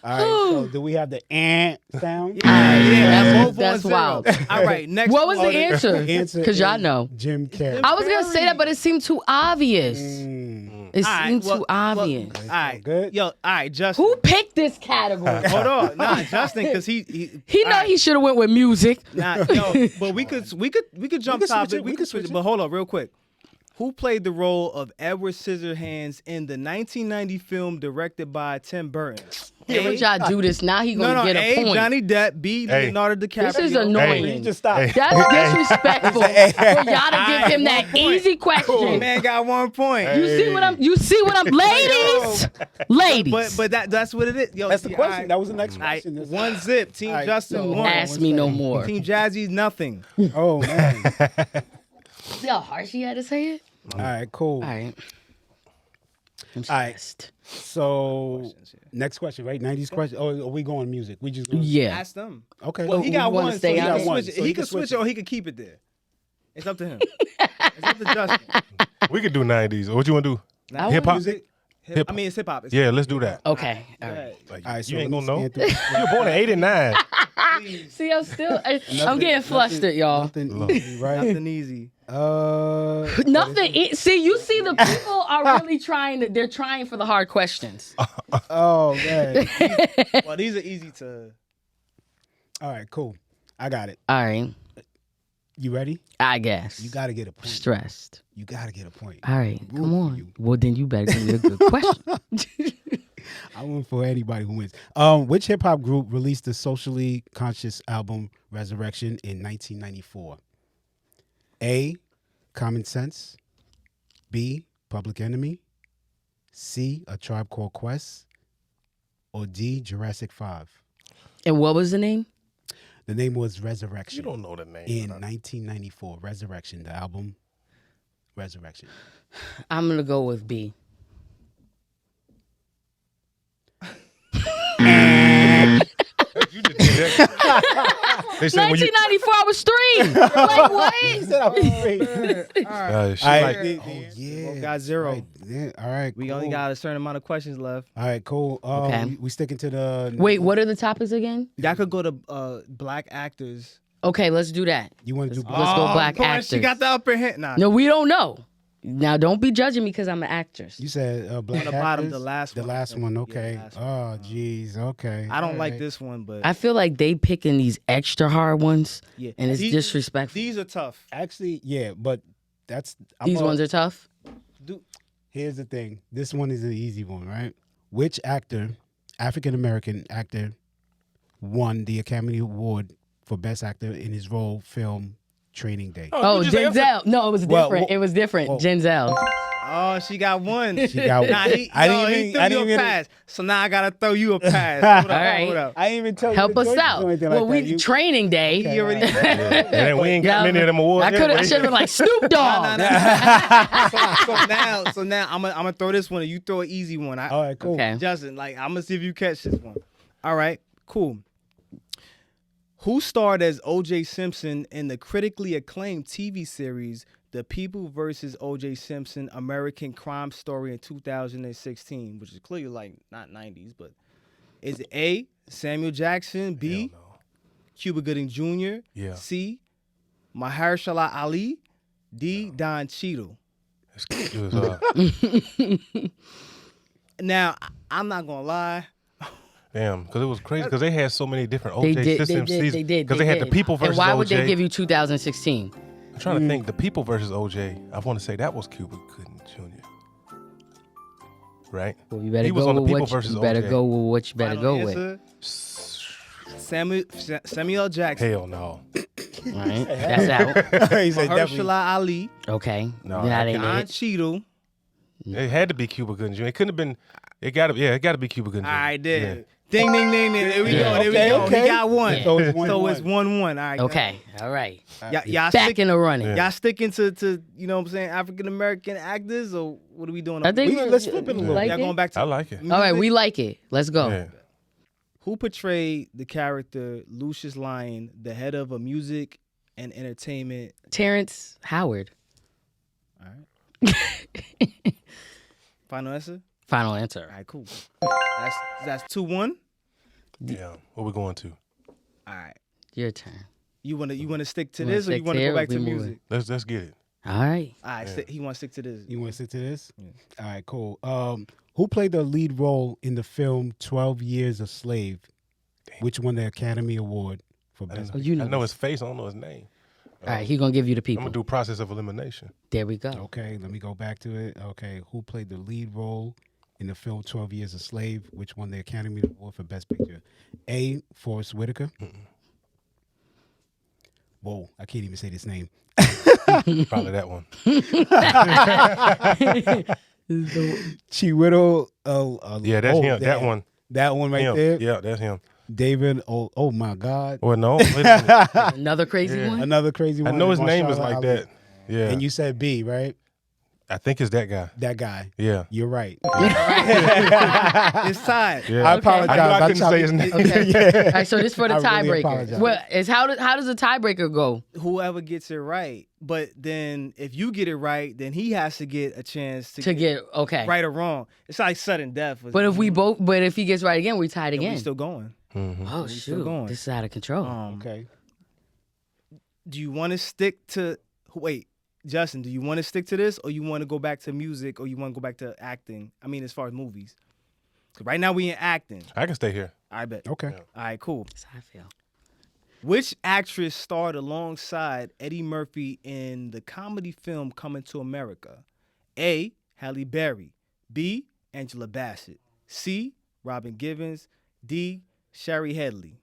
S2: All right, so do we have the ant sound?
S1: Yeah, both
S3: That's
S1: on
S3: wild.
S1: 0. All right, next.
S3: What was
S1: one.
S3: the answer?
S2: Answer
S3: Because y'all
S2: is
S3: know.
S2: Jim Carrey.
S3: I was gonna say that, but it seemed too obvious. It
S1: All right,
S3: seemed
S1: well,
S3: too obvious.
S1: All right,
S2: Good.
S1: Yo, all right, Justin.
S3: Who picked this category?
S1: Hold on, nah, Justin, because he
S3: He
S1: all
S3: know
S1: right.
S3: he should have went with music.
S1: Nah, yo, but we could jump
S2: switch
S1: topic.
S2: it,
S1: We
S2: we
S1: could
S2: could
S1: switch
S2: switch
S1: it. But hold on, real quick. Who played the role of Edward Scissorhands in the 1990 film directed by Tim Burton?
S3: Yeah, but y'all do this. Now he gonna get a
S1: A,
S3: point.
S1: Johnny Depp. B, Leonardo DiCaprio.
S3: This is annoying.
S2: You just stop.
S3: That's disrespectful for y'all to give him that easy question.
S1: Man got 1 point.
S3: You see what I'm ladies.
S1: But that's what it is. Yo,
S2: That's the question.
S1: Right.
S2: That was the next question.
S1: Right. 1-0. Team Justin
S2: so-
S1: 1.
S3: Ask me no more.
S1: Team Jazzy nothing.
S2: Oh man.
S3: See how harsh he had to say it?
S2: All right, cool.
S3: All right. I'm
S2: right.
S3: stressed.
S2: So next question, right? 90s question. Oh, are we going music? We just going
S3: Yeah.
S1: Ask them.
S2: Okay.
S1: Well, he got
S3: we wanna
S1: one, so
S3: stay
S1: he
S3: on
S1: can
S3: it?
S1: switch it.
S2: So
S1: He can switch it or he can keep it there. It's up to him. It's up to Justin.
S4: We could do 90s. What you want to do?
S1: Now,
S4: Hip hop?
S2: music.
S1: I mean, it's hip hop.
S4: Yeah, let's do that.
S3: Okay. All right.
S4: Like,
S2: All right, so
S4: you ain't
S2: let
S4: gonna
S2: me
S4: know.
S2: scan through-
S4: You were born in 89.
S3: See, I'm getting flustered, y'all.
S2: Nothing easy, right?
S1: Nothing easy.
S3: Nothing. See, you see, the people are really trying. They're trying for the hard questions.
S2: Oh man.
S1: Well, these are easy to.
S2: All right, cool. I got it.
S3: All right.
S2: You ready?
S3: I guess.
S2: You got to get a point.
S3: Stressed.
S2: You got to get a point.
S3: All right.
S2: I'm
S3: Come
S2: rooting for
S3: on.
S2: you.
S3: Well, then you better give me a good question.
S2: I win for anybody who wins. Which hip hop group released the socially conscious album Resurrection in 1994? A. Common Sense. B. Public Enemy. C. A Tribe Called Quest. Or D. Jurassic 5.
S3: And what was the name?
S2: The name was Resurrection.
S4: You don't know the name.
S2: In 1994, Resurrection, the album Resurrection.
S3: I'm gonna go with B.
S4: You just did that. They said when you.
S3: 1994, I was 3. Like what?
S2: He said I was great.
S4: She
S2: All
S4: like,
S2: right.
S1: Oh,
S2: Yeah.
S1: got 0.
S2: Right. Yeah. All right.
S1: We only
S2: cool.
S1: got a certain amount of questions left.
S2: All right, cool.
S3: Okay.
S2: We sticking to the.
S3: Wait, what are the topics again?
S1: Y'all could go to black actors.
S3: Okay, let's do that.
S2: You want to do?
S3: Let's go black
S1: come on,
S3: actors.
S1: She got the upper hand. Nah.
S3: No, we don't know. Now, don't be judging me because I'm an actress.
S2: You said black
S1: On the bottom,
S2: actors?
S1: the last
S2: The
S1: one.
S2: last one.
S1: Yeah,
S2: Okay.
S1: the last one.
S2: Oh, jeez. Okay.
S1: I don't
S2: All
S1: like
S2: right.
S1: this one, but
S3: I feel like they picking these extra hard ones,
S1: yeah.
S3: and it's
S1: These-
S3: disrespectful.
S1: These are tough.
S2: Actually, yeah, but that's.
S3: These ones are tough.
S2: Here's the thing. This one is an easy one, right? Which actor, African American actor, won the Academy Award for Best Actor in his role film Training Day?
S3: Oh,
S4: you just answered-
S3: Denzel. No, it was different.
S2: Well,
S3: it was different.
S2: well-
S3: Denzel.
S1: Oh, she got one.
S2: She got
S1: Nah,
S2: one.
S1: he,
S2: I
S1: no,
S2: didn't
S1: he
S2: even.
S1: threw
S2: I
S1: you
S2: didn't
S1: a
S2: even.
S1: pass. So now I gotta throw you a pass. Hold up,
S3: All right.
S1: hold up.
S2: I didn't even tell
S3: Help
S2: you the
S3: us
S2: choices
S3: out.
S2: or anything
S3: Well,
S2: like
S3: we
S2: that. You-
S3: training day.
S1: He already.
S4: And we ain't got many of them awards.
S3: I could. I should have been like Snoop Dogg.
S1: So now I'm gonna throw this one and you throw an easy one.
S2: All right, cool.
S3: Okay.
S1: Justin, like I'm gonna see if you catch this one. All right, cool. Who starred as O.J. Simpson in the critically acclaimed TV series The People vs. O.J. Simpson American Crime Story in 2016, which is clearly like not 90s, but is it A. Samuel Jackson, B.
S4: Hell no.
S1: Cuba Gooding Jr.,
S4: Yeah.
S1: C. Mahershala Ali, D. Don Cheadle.
S4: It was,
S1: Now, I'm not gonna lie.
S4: damn, because it was crazy. Because they had so many different
S3: They
S4: OJ
S3: did.
S4: systems.
S3: They did.
S4: Because they had the people versus
S3: And why would
S4: OJ.
S3: they give you 2016?
S4: I'm trying to think. The people versus OJ. I want to say that was Cuba Gooding Jr. Right?
S3: Well, you better
S4: He was
S3: go
S4: on the
S3: with
S4: people
S3: what
S4: versus
S3: you better
S4: OJ.
S3: go with what you better
S1: Final
S3: go with.
S1: answer, Samuel Jackson.
S4: Hell no.
S3: All right, that's out.
S2: He said definitely.
S1: Mahershala Ali,
S3: Okay,
S4: No,
S3: that
S4: that
S3: ain't
S1: Don
S3: it.
S1: Cheadle.
S4: It had to be Cuba Gooding Jr. It couldn't have been. It got to be Cuba Gooding Jr.
S1: All right, there.
S4: Yeah.
S1: Ding, ding, ding, ding. There we
S3: Yeah.
S1: go. There
S2: Okay,
S1: we go.
S2: okay.
S1: He got one.
S3: Yeah.
S2: So it's 1-1.
S1: So it's 1-1. All right.
S3: Okay, all right.
S1: Y'all
S3: Back
S1: stick,
S3: in the running.
S4: Yeah.
S1: y'all sticking to you know what I'm saying, African American actors, or what are we doing?
S3: I think
S2: Let's flip it a little.
S3: like
S1: y'all
S3: it?
S1: going back to
S4: I like it.
S3: All right,
S1: music?
S3: we like it. Let's go.
S4: Yeah.
S1: Who portrayed the character Lucius Lyon, the head of a music and entertainment?
S3: Terrence Howard.
S1: All right. Final answer.
S3: Final
S1: All
S3: answer.
S1: right, cool. That's 2-1.
S4: Yeah. What we going to?
S1: All right.
S3: Your turn.
S1: You wanna stick to
S3: You wanna
S1: this, or you
S3: stick
S1: wanna
S3: to
S1: go
S3: it,
S1: back
S3: or
S1: to
S3: we moving?
S1: music?
S4: Let's get it.
S3: All right.
S1: All right, he want to stick to this.
S2: You want to stick to this? All right, cool. Who played the lead role in the film 12 Years a Slave, which won the Academy Award for Best?
S3: Oh, you know
S4: I know
S3: this.
S4: his face. I don't know his name.
S3: All right, he gonna give you the
S4: I'm
S3: people.
S4: gonna do process of elimination.
S3: There we go.
S2: Okay, let me go back to it. Okay, who played the lead role in the film 12 Years a Slave, which won the Academy Award for Best Picture? A. Forrest Whitaker. Whoa, I can't even say this name.
S4: Probably that one.
S2: Chiwetel.
S4: Yeah, that's him. That one.
S2: That one right
S4: Him.
S2: there.
S4: Yeah, that's him.
S2: David. Oh my God.
S4: Well, no. Wait a minute.
S3: Another crazy one.
S2: Another crazy
S4: I
S2: one.
S4: know his name is
S2: Mahershala
S4: like
S2: Ali.
S4: that. Yeah.
S2: And you said B, right?
S4: I think it's that guy.
S2: That guy.
S4: Yeah.
S2: You're right.
S1: It's tied.
S4: Yeah.
S2: I apologize.
S4: I knew I couldn't
S2: chopped
S4: say his
S2: it.
S4: name.
S3: Okay. All right, so this for the
S2: I really
S3: tiebreaker.
S2: apologize.
S3: Well, how does the tiebreaker go?
S1: Whoever gets it right, but then if you get it right, then he has to get a chance to
S3: Get okay.
S1: right or wrong. It's like sudden death.
S3: But if he gets right again, we tied
S1: then
S3: again.
S1: we still going.
S3: Oh
S1: we still
S3: shoot,
S1: going.
S3: this is out of control.
S2: Okay.
S1: Do you want to stick to Justin? Do you want to stick to this, or you want to go back to music, or you want to go back to acting? I mean, as far as movies, 'cause right now we in acting.
S4: I can stay here.
S1: I bet.
S2: Okay.
S1: All right, cool.
S3: That's how I feel.
S1: Which actress starred alongside Eddie Murphy in the comedy film Coming to America? A. Halle Berry. B. Angela Bassett. C. Robin Givens. D. Sherry Headley.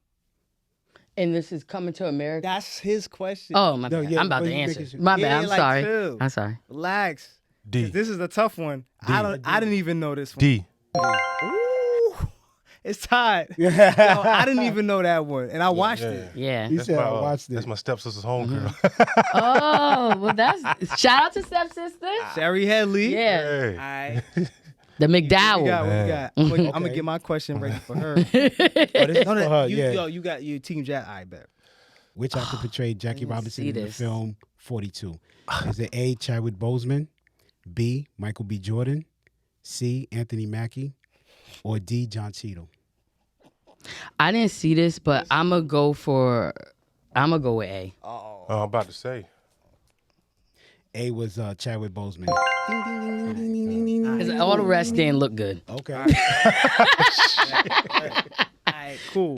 S3: And this is Coming to America.
S1: That's his question.
S3: Oh my
S2: No,
S3: bad.
S2: yeah,
S3: I'm about
S2: but
S3: to
S2: you
S3: answer.
S2: making sure-
S3: My bad.
S1: Yeah,
S3: I'm
S1: like,
S3: sorry.
S1: chill.
S3: I'm sorry.
S1: Relax.
S4: D.
S1: 'Cause this is a tough one. I didn't even know this one.
S4: D.
S1: Ooh, it's tied. Yo, I didn't even know that one, and I watched it.
S3: Yeah.
S2: You said I
S4: my,
S2: watched
S4: That's
S2: it.
S4: my stepsister's homegirl.
S3: Oh, well, that's shout out to stepsister.
S1: Sherry Headley.
S3: Yeah.
S1: All
S4: Hey.
S1: right.
S3: The
S1: What you got?
S3: McDowell.
S1: What you got? I'm gonna
S2: Okay.
S1: get my question ready for her.
S2: Oh, this is
S1: No,
S2: for her,
S1: you,
S2: yeah.
S1: Yo, you got your team Jack. I bet.
S2: Which actor portrayed Jackie
S3: didn't
S2: Robinson
S3: see
S2: in the
S3: this.
S2: film 42? Is it A. Chadwick Boseman, B. Michael B. Jordan, C. Anthony Mackie, or D. John Cheadle?
S3: I didn't see this, but I'm gonna go with A.
S4: Oh, I'm about to say.
S2: A was Chadwick Boseman.
S3: 'Cause all the rest didn't look good.
S2: Okay.
S1: All right, cool.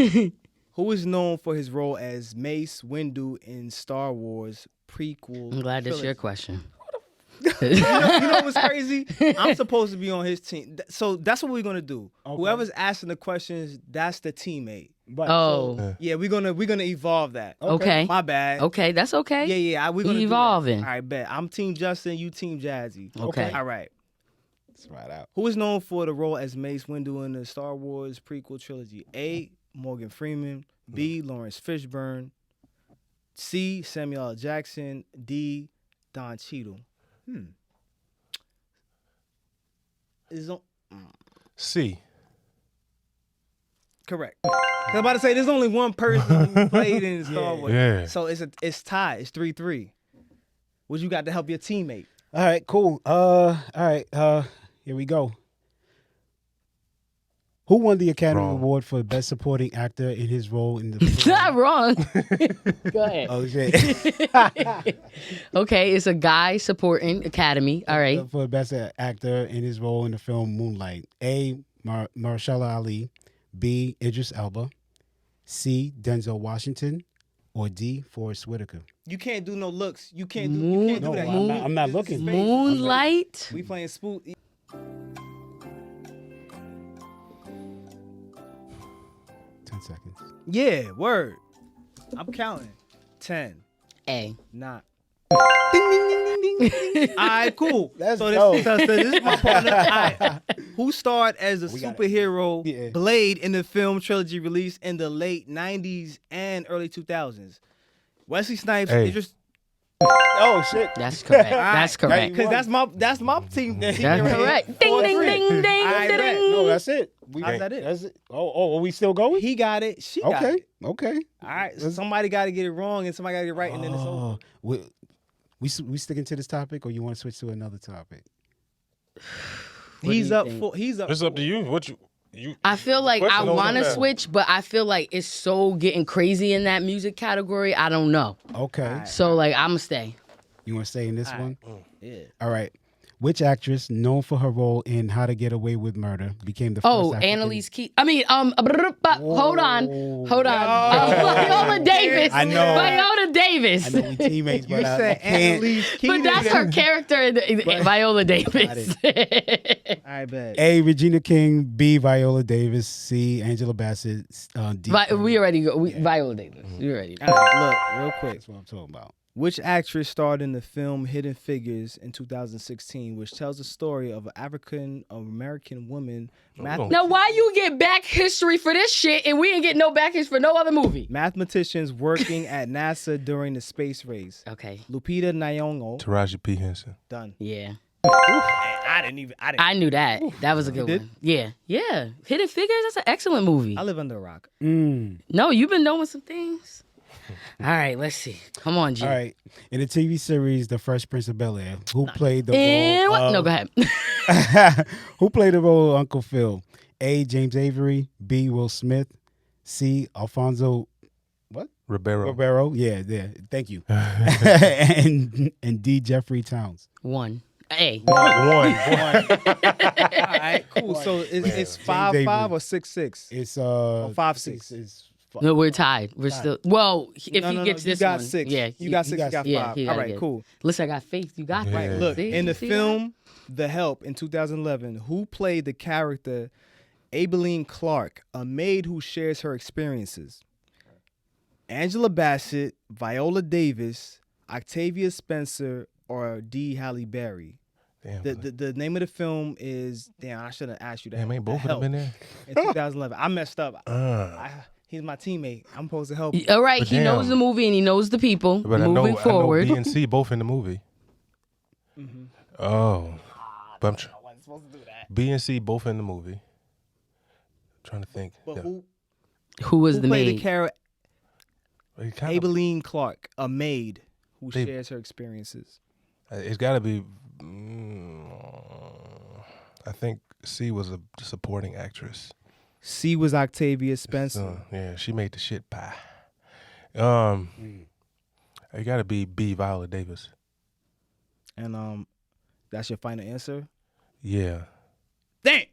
S1: Who is known for his role as Mace Windu in Star Wars prequel?
S3: I'm glad that's
S1: trilogy?
S3: your question.
S1: You know what's crazy? I'm supposed to be on his team, so that's what we're gonna do.
S2: Okay.
S1: Whoever's asking the questions, that's the teammate.
S2: But,
S3: Oh,
S1: Yeah, we're gonna evolve that.
S3: okay.
S1: My bad.
S3: Okay, that's okay.
S1: Yeah. We're gonna
S3: Evolving.
S1: Do that. All right, bet. I'm Team Justin. You Team Jazzy.
S3: Okay.
S1: All right.
S2: Let's ride out.
S1: Who is known for the role as Mace Windu in the Star Wars prequel trilogy? A. Morgan Freeman. B. Lawrence Fishburne. C. Samuel L. Jackson. D. Don Cheadle. Is on
S4: C.
S1: correct. I was about to say there's only one person who played in Star Wars.
S4: Yeah.
S1: So it's tied. It's 3-3. What you got to help your teammate?
S2: All right, cool. All right, here we go. Who won the Academy
S4: Wrong.
S2: Award for Best Supporting Actor in his role in the film?
S3: Not wrong. Go ahead.
S2: Oh, shit.
S3: Okay, it's a guy supporting Academy. All right.
S2: For Best Actor in his role in the film Moonlight. A. Mahershala Ali. B. Idris Elba. C. Denzel Washington. Or D. Forrest Whitaker.
S1: You can't do no looks. You can't do
S2: No,
S1: that.
S2: I'm not
S1: This is
S2: looking.
S1: space.
S3: Moonlight.
S1: We playing spook.
S2: 10 seconds.
S1: Yeah, word. I'm counting. 10,
S3: A.
S1: 9. Ding, ding, ding, ding, ding, ding. All right, cool.
S2: Let's
S1: so
S2: go.
S1: this is my partner. All right. Who starred as the
S2: We got it.
S1: superhero
S2: Yeah.
S1: Blade in the film trilogy released in the late 90s and early 2000s? Wesley Snipes.
S4: Hey.
S1: Idris.
S2: Oh, shit.
S3: That's correct. That's correct.
S1: Because that's my team.
S3: That's correct. Ding, ding, ding, ding,
S1: All right, bet.
S3: ding.
S2: No, that's it.
S1: How's that it?
S2: That's it. Oh, are we still going?
S1: He got it. She got
S2: Okay,
S1: it.
S2: okay.
S1: All right. So somebody got to get it wrong and somebody got to get it right, and then it's over.
S2: Oh, we sticking to this topic, or you want to switch to another topic?
S3: What
S1: He's
S3: do you
S1: up
S3: think?
S1: for. He's up.
S4: It's up to you. What you
S3: I feel like I
S4: Question on
S3: want to
S4: that.
S3: switch, but I feel like it's so getting crazy in that music category. I don't know.
S2: Okay.
S1: Alright.
S3: So like I'm gonna stay.
S2: You want to stay in this one?
S1: Yeah.
S2: All right. Which actress, known for her role in How to Get Away with Murder, became the first African...
S3: Annalise Keys. I mean, hold on. Viola Davis.
S2: I know.
S3: Viola Davis.
S2: I know we teammates, but I
S1: said
S2: can't.
S1: Annalise Keys.
S3: But that's her character in Viola Davis.
S1: I bet.
S2: A. Regina King. B. Viola Davis. C. Angela Bassett. D.
S3: We already go. Viola Davis. We already go.
S1: All right, look, real quick.
S2: That's what I'm talking about.
S1: Which actress starred in the film Hidden Figures in 2016, which tells the story of an African-American woman,
S3: Now, why you get back history for this shit and we ain't get no back history for no other movie?
S1: mathematicians working at NASA during the space race?
S3: Okay.
S1: Lupita Nyong'o.
S4: Taraji P. Henson.
S1: Done.
S3: Yeah.
S1: I didn't.
S3: I knew that. That was a good
S1: did?
S3: one. Yeah. Yeah. Hidden Figures, that's an excellent movie.
S1: I live under a rock.
S3: No, you've been knowing some things. All right, let's see. Come on, G.
S2: All right. In the TV series The Fresh Prince of Bel-Air, who played the
S3: And
S2: role
S3: what?
S2: of...
S3: No, go ahead.
S2: Who played the role of Uncle Phil? A. James Avery. B. Will Smith. C. Alfonso... What?
S4: Ribeiro.
S2: Yeah. Thank you. and D. Jeffrey Towns.
S3: One. A.
S4: One.
S1: All right, cool. So it's 5-5
S2: Avery.
S1: or 6-6.
S2: It's
S1: 5-6.
S2: It's
S3: No, we're tied. We're still. Well, if
S1: No,
S3: he
S1: no,
S3: gets
S1: you
S3: this
S1: got
S3: one,
S1: 6.
S3: yeah,
S1: You got 6. You got 5.
S3: yeah, he
S1: All
S3: gotta
S1: right,
S3: get it.
S1: cool.
S3: Listen, I got faith. You got
S4: Yeah.
S3: that.
S1: Look,
S3: See?
S1: in the
S3: See
S1: film The Help in 2011, who played the character Aibileen Clark, a maid who shares her experiences? Angela Bassett, Viola Davis, Octavia Spencer, or D. Halle Berry?
S4: Damn.
S1: The name of the film is, damn, I should have asked you that.
S4: Damn, ain't both
S1: The
S4: of them in
S1: Help
S4: there?
S1: in 2011. I messed up. He's my teammate. I'm supposed to help
S3: that?
S1: you.
S3: All right,
S4: But
S3: he
S4: damn.
S3: knows the movie and he knows the people.
S4: But
S3: Moving forward.
S4: I know B and C both in the movie. Oh. But I'm
S1: wasn't supposed to do that.
S4: B and C both in the movie. Trying to think.
S1: But
S4: Yeah.
S3: Who was
S1: who
S3: the
S1: played
S3: maid?
S1: the character
S4: It kind of-
S1: Aibileen Clark, a maid who
S4: They-
S1: shares her experiences?
S4: It's got to be. I think C was a supporting actress.
S1: C was Octavia Spencer.
S4: So, yeah, she made the shit pie. It got to be B. Viola Davis.
S1: And that's your final answer?
S4: Yeah.
S1: Damn.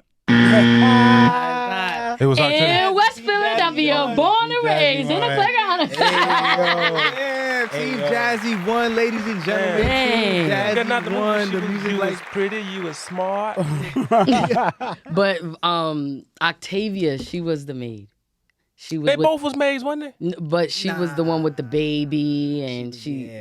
S4: It was Octavia.
S3: In West Philadelphia, born and raised in a playground.
S1: Yeah, Team Jazzy won, ladies and gentlemen.
S3: Dang.
S1: Team Jazzy won the music life.
S4: pretty, you was smart.
S3: But Octavia, she was the maid. She was
S4: They
S3: with,
S4: both was maids, wasn't they?
S3: but she was the one with the baby, and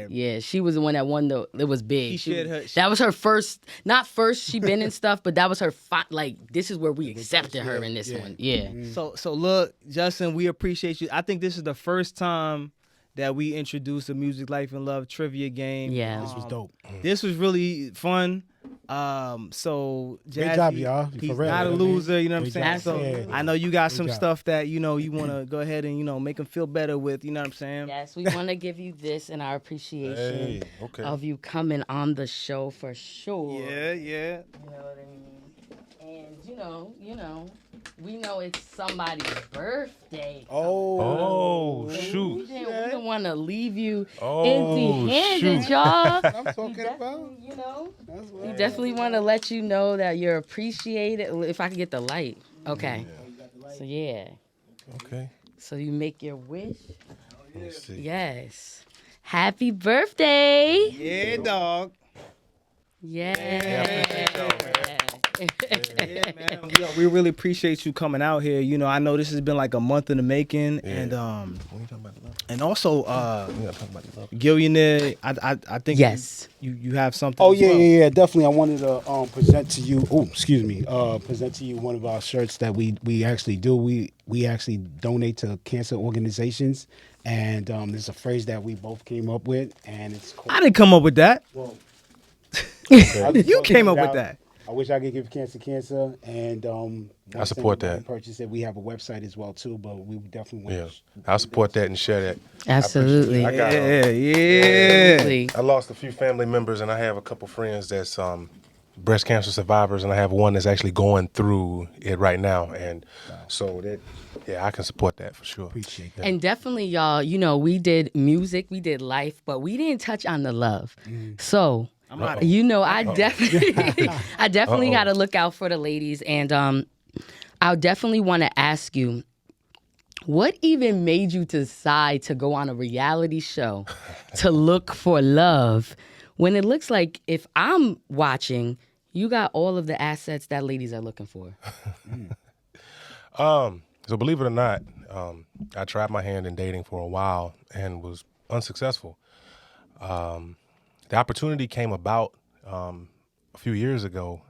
S1: Yeah.
S3: she was the one that won the. It was big.
S1: She shared her-
S3: that was her first, not first she been in stuff, but that was her like. This is where we accepted her in this one. Yeah.
S1: So look, Justin, we appreciate you. I think this is the first time that we introduced a Music Life and Love trivia game.
S3: Yeah.
S2: This was dope.
S1: This was really fun. So Jazzy,
S2: Great job, y'all. For
S1: he's
S2: real,
S1: not a
S2: man.
S1: loser, you know what I'm
S2: Great
S1: saying?
S2: job.
S1: So
S2: Yeah.
S1: I know you got
S2: Great
S1: some
S2: job.
S1: stuff that you want to go ahead and make him feel better with, you know what I'm saying?
S3: Yes, we want to give you this in our appreciation
S4: Hey, okay.
S3: of you coming on the show for sure.
S1: Yeah.
S3: You know what I mean? And you know, we know it's somebody's birthday.
S4: Oh,
S3: We
S4: shoot.
S3: don't want to leave you
S4: Oh,
S3: empty-handed,
S4: shoot.
S3: y'all.
S2: I'm
S3: We
S2: talking about.
S3: definitely,
S2: That's
S3: we
S2: what
S3: definitely want to let you know that you're appreciated. If I can get the light. Okay. So, yeah.
S4: Okay.
S3: So you make your wish.
S4: Let me see.
S3: Yes. Happy birthday.
S1: Yeah, dog. Yeah, man. We really appreciate you coming out here. I know this has been like a month in the making, and
S4: When you talking about love?
S1: and also
S4: We gotta talk about love.
S1: Gillionaire. I think
S3: Yes.
S1: you have something.
S2: Oh
S1: as
S2: yeah,
S1: well.
S2: yeah. Definitely, I wanted to present to you. Oh, excuse me. Present to you one of our shirts that we actually do. We actually donate to cancer organizations, and there's a phrase that we both came up with, and it's called.
S1: I didn't come up with that.
S2: Well,
S1: You came up with that.
S2: I wish I could give cancer, and
S4: I support
S2: once anybody
S4: that.
S2: Purchase it. We have a website as well too, but we would definitely want.
S4: Yeah. I'll support that and share that.
S3: Absolutely.
S4: I got
S1: Yeah.
S3: Absolutely.
S4: I lost a few family members, and I have a couple friends that's breast cancer survivors, and I have one that's actually going through it right now. And so I can support that for sure.
S2: Appreciate that.
S3: And definitely, y'all, we did music, we did life, but we didn't touch on the love. So
S1: I'm out of
S3: You know, I definitely got to look out for the ladies, and I'll definitely want to ask you, what even made you decide to go on a reality show to look for love when it looks like, if I'm watching, you got all of the assets that ladies are looking for?
S4: So believe it or not, I tried my hand in dating for a while and was unsuccessful. The opportunity came about a few years ago.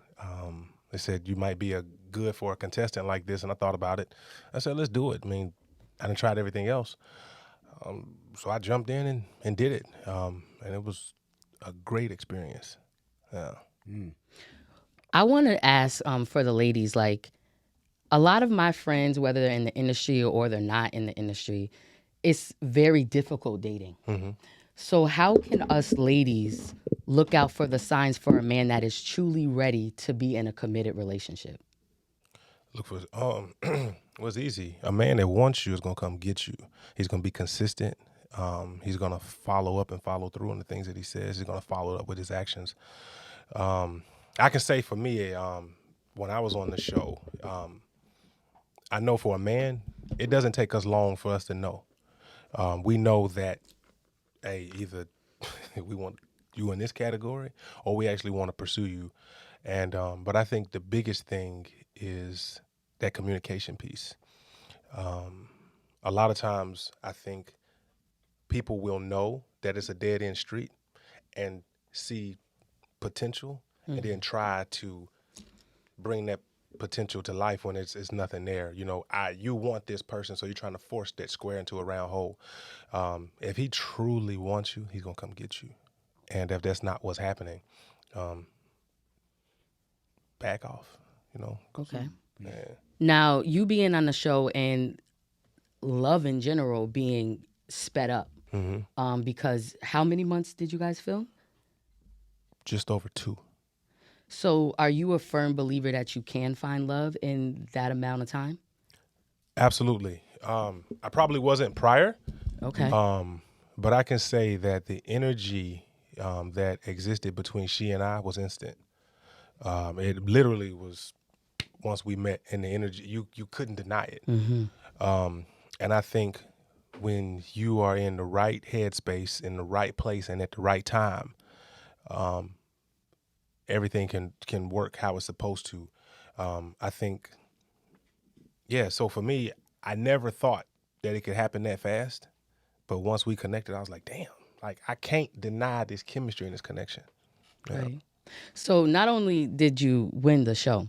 S4: They said you might be good for a contestant like this, and I thought about it. I said, let's do it. I mean, I done tried everything else. So I jumped in and did it, and it was a great experience. Yeah.
S3: I want to ask for the ladies, like, a lot of my friends, whether they're in the industry or they're not in the industry, it's very difficult dating. So how can us ladies look out for the signs for a man that is truly ready to be in a committed relationship?
S4: Look for well, it's easy. A man that wants you is gonna come get you. He's gonna be consistent. He's gonna follow up and follow through on the things that he says. He's gonna follow up with his actions. I can say for me, when I was on the show, I know for a man, it doesn't take us long for us to know. We know that, hey, either we want you in this category or we actually want to pursue you. And but I think the biggest thing is that communication piece. A lot of times I think people will know that it's a dead end street and see potential and then try to bring that potential to life when it's nothing there. You know, you want this person, so you're trying to force that square into a round hole. If he truly wants you, he's gonna come get you. And if that's not what's happening, back off. You know.
S3: Okay.
S4: Yeah.
S3: Now, you being on the show and love in general being sped up, because how many months did you guys film?
S4: Just over 2.
S3: So are you a firm believer that you can find love in that amount of time?
S4: Absolutely. I probably wasn't prior.
S3: Okay.
S4: But I can say that the energy that existed between she and I was instant. It literally was once we met, and the energy, you couldn't deny it. And I think when you are in the right headspace, in the right place, and at the right time, everything can work how it's supposed to. I think, yeah, so for me, I never thought that it could happen that fast. But once we connected, I was like, damn, like I can't deny this chemistry and this connection. Yeah.
S3: Right. So not only did you win the show,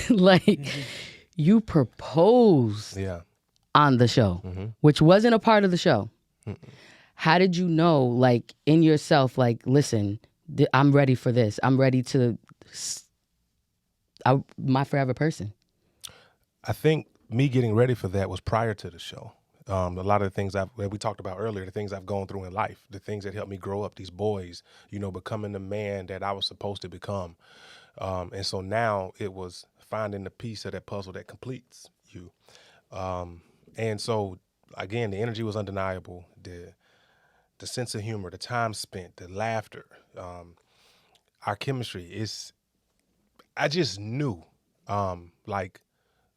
S3: like you proposed
S4: Yeah.
S3: on the show, which wasn't a part of the show. How did you know, like in yourself, like, listen, I'm ready for this. I'm ready to, my forever person.
S4: I think me getting ready for that was prior to the show. A lot of the things that we talked about earlier, the things I've gone through in life, the things that helped me grow up, these boys, you know, becoming the man that I was supposed to become. And so now it was finding the piece of that puzzle that completes you. And so, again, the energy was undeniable. The sense of humor, the time spent, the laughter, our chemistry I just knew, like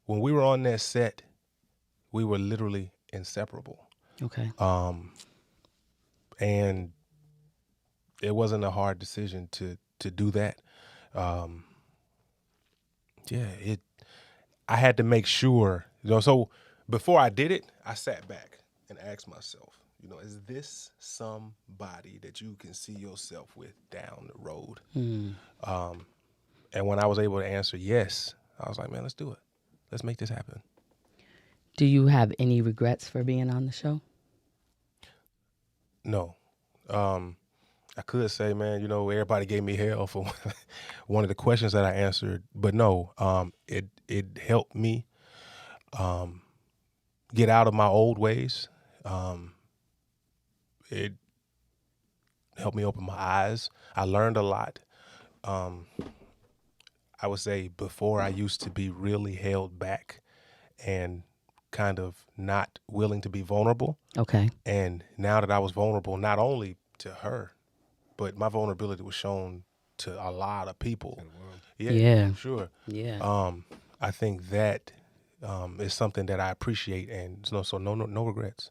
S4: when we were on that set, we were literally inseparable.
S3: Okay.
S4: And it wasn't a hard decision to do that. I had to make sure, you know, so before I did it, I sat back and asked myself, you know, is this somebody that you can see yourself with down the road? And when I was able to answer yes, I was like, man, let's do it. Let's make this happen.
S3: Do you have any regrets for being on the show?
S4: No. I could say, man, you know, everybody gave me hell for one of the questions that I answered, but no, it helped me get out of my old ways. It helped me open my eyes. I learned a lot. I would say before I used to be really held back and kind of not willing to be vulnerable.
S3: Okay.
S4: And now that I was vulnerable, not only to her, but my vulnerability was shown to a lot of people.
S3: Yeah.
S4: Sure.
S3: Yeah.
S4: I think that is something that I appreciate, and no regrets.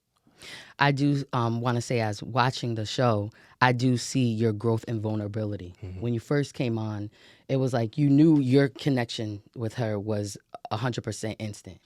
S3: I do want to say, as watching the show, I do see your growth and vulnerability. When you first came on, it was like you knew your connection with her was 100% instant,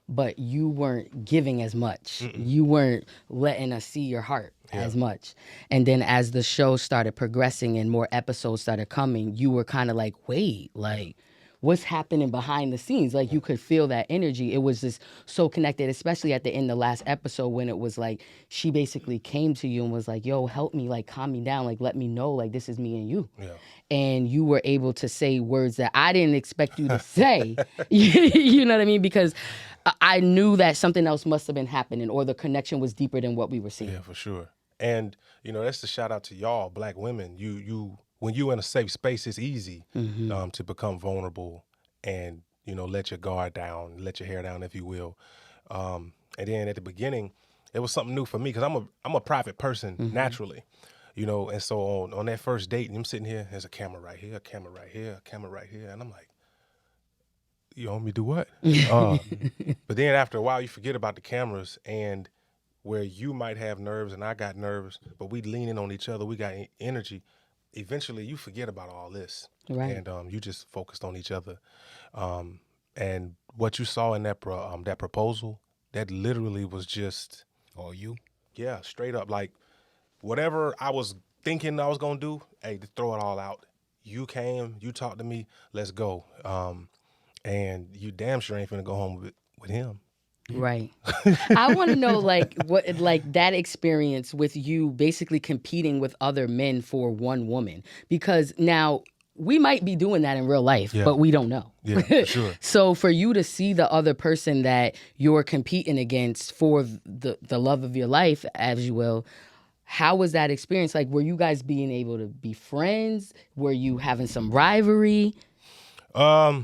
S3: but you weren't giving as much. You weren't letting us see your heart as much. And then as the show started progressing and more episodes started coming, you were kind of like, wait, like, what's happening behind the scenes? Like, you could feel that energy. It was just so connected, especially at the end of the last episode when it was like she basically came to you and was like, yo, help me, like, calm me down, like, let me know, like, this is me and you.
S4: Yeah.
S3: And you were able to say words that I didn't expect you to say. You know what I mean? Because I knew that something else must have been happening, or the connection was deeper than what we were seeing.
S4: Yeah, for sure. And that's the shout out to y'all, Black women. When you in a safe space, it's easy to become vulnerable and let your guard down, let your hair down, if you will. And then at the beginning, it was something new for me because I'm a private person naturally, And so on that first date, I'm sitting here. There's a camera right here, a camera right here, a camera right here, and I'm like, you want me to do what? But then after a while, you forget about the cameras and where you might have nerves and I got nerves, but we leaning on each other, we got energy. Eventually, you forget about all this,
S3: Right.
S4: and you just focused on each other. And what you saw in that that proposal, that literally was just
S2: All you?
S4: yeah, straight up like whatever I was thinking I was gonna do. Hey, to throw it all out. You came, you talked to me. Let's go. And you damn sure ain't finna go home with him.
S3: Right. I want to know, like, what, like, that experience with you basically competing with other men for one woman, because now we might be doing that in real life, but we don't know.
S4: Yeah, for sure.
S3: So for you to see the other person that you're competing against for the love of your life, as you will, how was that experience? Like, were you guys being able to be friends? Were you having some rivalry?
S4: A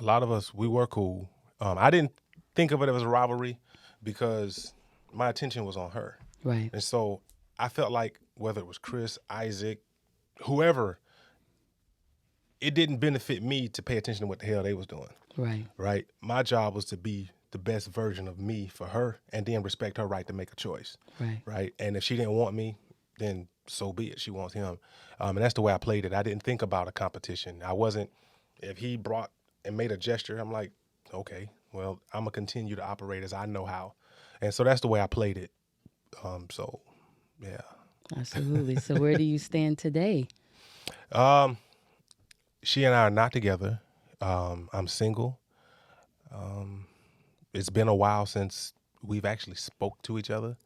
S4: lot of us, we were cool. I didn't think of it as a rivalry because my attention was on her.
S3: Right.
S4: And so I felt like whether it was Chris, Isaac, whoever, it didn't benefit me to pay attention to what the hell they was doing.
S3: Right.
S4: Right? My job was to be the best version of me for her and then respect her right to make a choice.
S3: Right.
S4: Right? And if she didn't want me, then so be it. She wants him. And that's the way I played it. I didn't think about a competition. I wasn't, if he brought and made a gesture, I'm like, okay, well, I'm going to continue to operate as I know how. And so that's the way I played it. So, yeah.
S3: Absolutely. So where do you stand today?
S4: She and I are not together. I'm single. It's been a while since we've actually spoke to each other.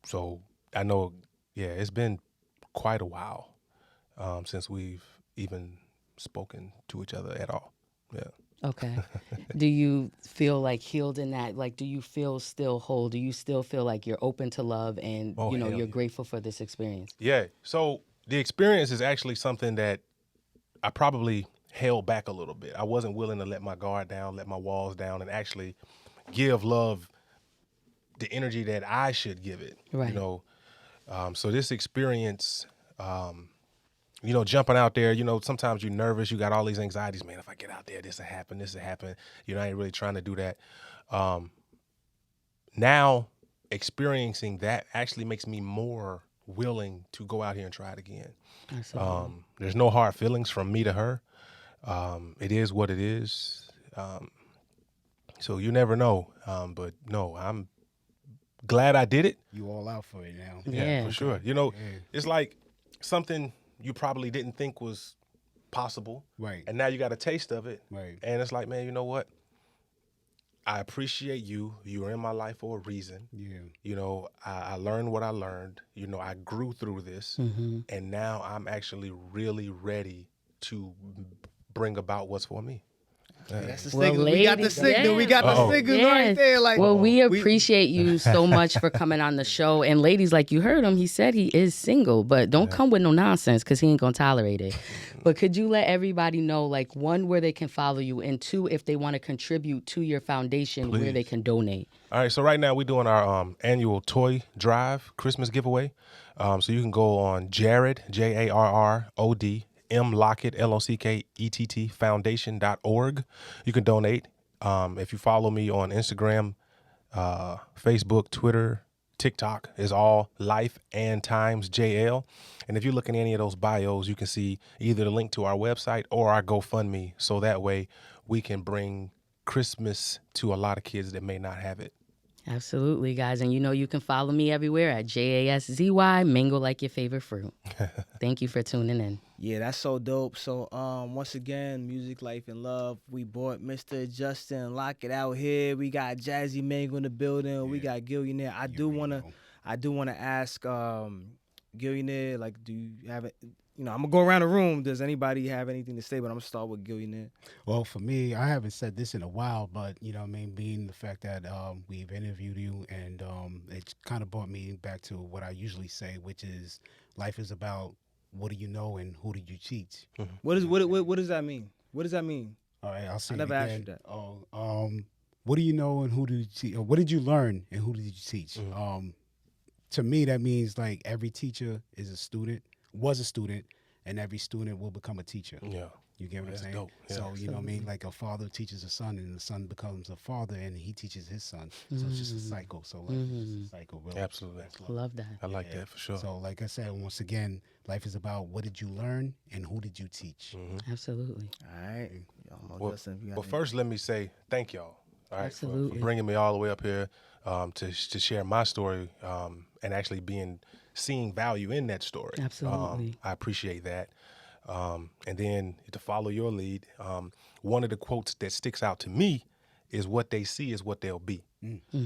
S4: So I know, it's been quite a while since we've even spoken to each other at all. Yeah.
S3: Okay. Do you feel like healed in that? Like, do you feel still whole? Do you still feel like you're open to love and,
S4: Oh, hell
S3: you're
S4: yeah.
S3: grateful for this experience?
S4: Yeah. So the experience is actually something that I probably held back a little bit. I wasn't willing to let my guard down, let my walls down, and actually give love the energy that I should give it.
S3: Right.
S4: So this experience, jumping out there, sometimes you're nervous, you got all these anxieties, man, if I get out there, this will happen. I ain't really trying to do that. Now experiencing that actually makes me more willing to go out here and try it again.
S3: Absolutely.
S4: There's no hard feelings from me to her. It is what it is. So you never know. But no, I'm glad I did it.
S2: You all out for it now.
S3: Yeah.
S4: For sure. It's like something you probably didn't think was possible.
S2: Right.
S4: And now you got a taste of it.
S2: Right.
S4: And it's like, man, you know what? I appreciate you. You were in my life for a reason.
S2: Yeah.
S4: I learned what I learned. I grew through this.
S3: Mm-hmm.
S4: And now I'm actually really ready to bring about what's for me.
S1: That's the
S3: Well,
S1: signal. We got the
S3: ladies,
S1: signal. We
S3: yeah.
S1: got the
S4: Uh-oh.
S1: signal right there. Like,
S3: Well, we appreciate you so much for coming on the show. And ladies, like you heard him, he said he is single, but don't come with no nonsense because he ain't going to tolerate it. But could you let everybody know, like, one, where they can follow you, and two, if they want to contribute to your foundation, where they can donate?
S4: All right, so right now we're doing our annual toy drive Christmas giveaway. So you can go on Jarrod, Jarrod M Lockett Lockett Foundation.org. You can donate. If you follow me on Instagram, Facebook, Twitter, TikTok, is all Life and Times JL. And if you look in any of those bios, you can see either the link to our website or our GoFundMe. So that way we can bring Christmas to a lot of kids that may not have it.
S3: Absolutely, guys. And you know you can follow me everywhere at JASZY, mingle like your favorite fruit. Thank you for tuning in.
S1: yeah, that's so dope. So, once again, Music, Life, and Love. We brought Mr. Justin Lockett out here. We got Jazzy Mango in the building. We got Gillionaire. I do wanna ask, Gillionaire, like, do you have it? You know, I'm gonna go around the room. Does anybody have anything to say? But I'm gonna start with Gillionaire.
S2: Well, for me, I haven't said this in a while, but you know what I mean, being the fact that we've interviewed you, and it kind of brought me back to what I usually say, which is life is about what do you know and who did you teach.
S1: What does that mean? What does that mean?
S2: All right, I'll say
S1: I
S2: it
S1: never asked
S2: again.
S1: you that.
S2: What do you know and who did you teach? What did you learn and who did you teach? To me, that means like every teacher was a student, and every student will become a teacher.
S4: Yeah.
S2: You get what I'm
S4: That's
S2: saying?
S4: dope. Yeah.
S2: So, you know what I mean? Like a father teaches a son, and the son becomes a father, and he teaches his son. So it's just a cycle. So like, it's just a cycle. Really.
S4: Absolutely.
S3: Love that.
S4: I like that for sure.
S2: So like I said, once again, life is about what did you learn and who did you teach.
S3: Absolutely.
S1: All right.
S4: Well, first, let me say thank y'all. All right, for
S3: Absolutely.
S4: bringing me all the way up here to share my story and actually seeing value in that story.
S3: Absolutely.
S4: I appreciate that. And then to follow your lead, one of the quotes that sticks out to me is what they see is what they'll be.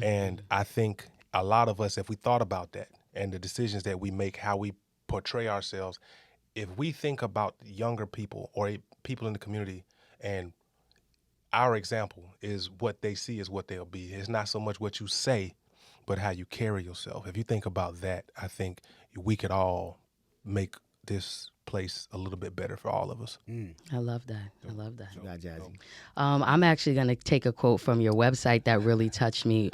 S4: And I think a lot of us, if we thought about that and the decisions that we make, how we portray ourselves, if we think about younger people or people in the community, and our example is what they see is what they'll be. It's not so much what you say, but how you carry yourself. If you think about that, I think we could all make this place a little bit better for all of us.
S3: I love that. I love that.
S1: You got Jazzy.
S3: I'm actually going to take a quote from your website that really touched me.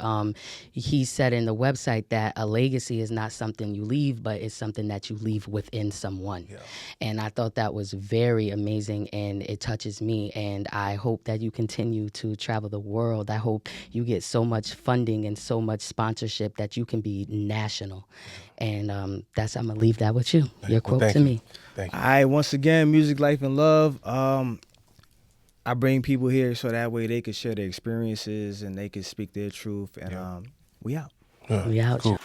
S3: He said in the website that a legacy is not something you leave, but it's something that you leave within someone. Yeah. And I thought that was very amazing, and it touches me. And I hope that you continue to travel the world. I hope you get so much funding and so much sponsorship that you can be national. And I'm going to leave that with you. Your quote to me.
S4: Thank you.
S1: All right, once again, Music, Life, and Love. I bring people here so that way they can share their experiences and they can speak their truth. And we out.
S3: We out.
S4: Cool.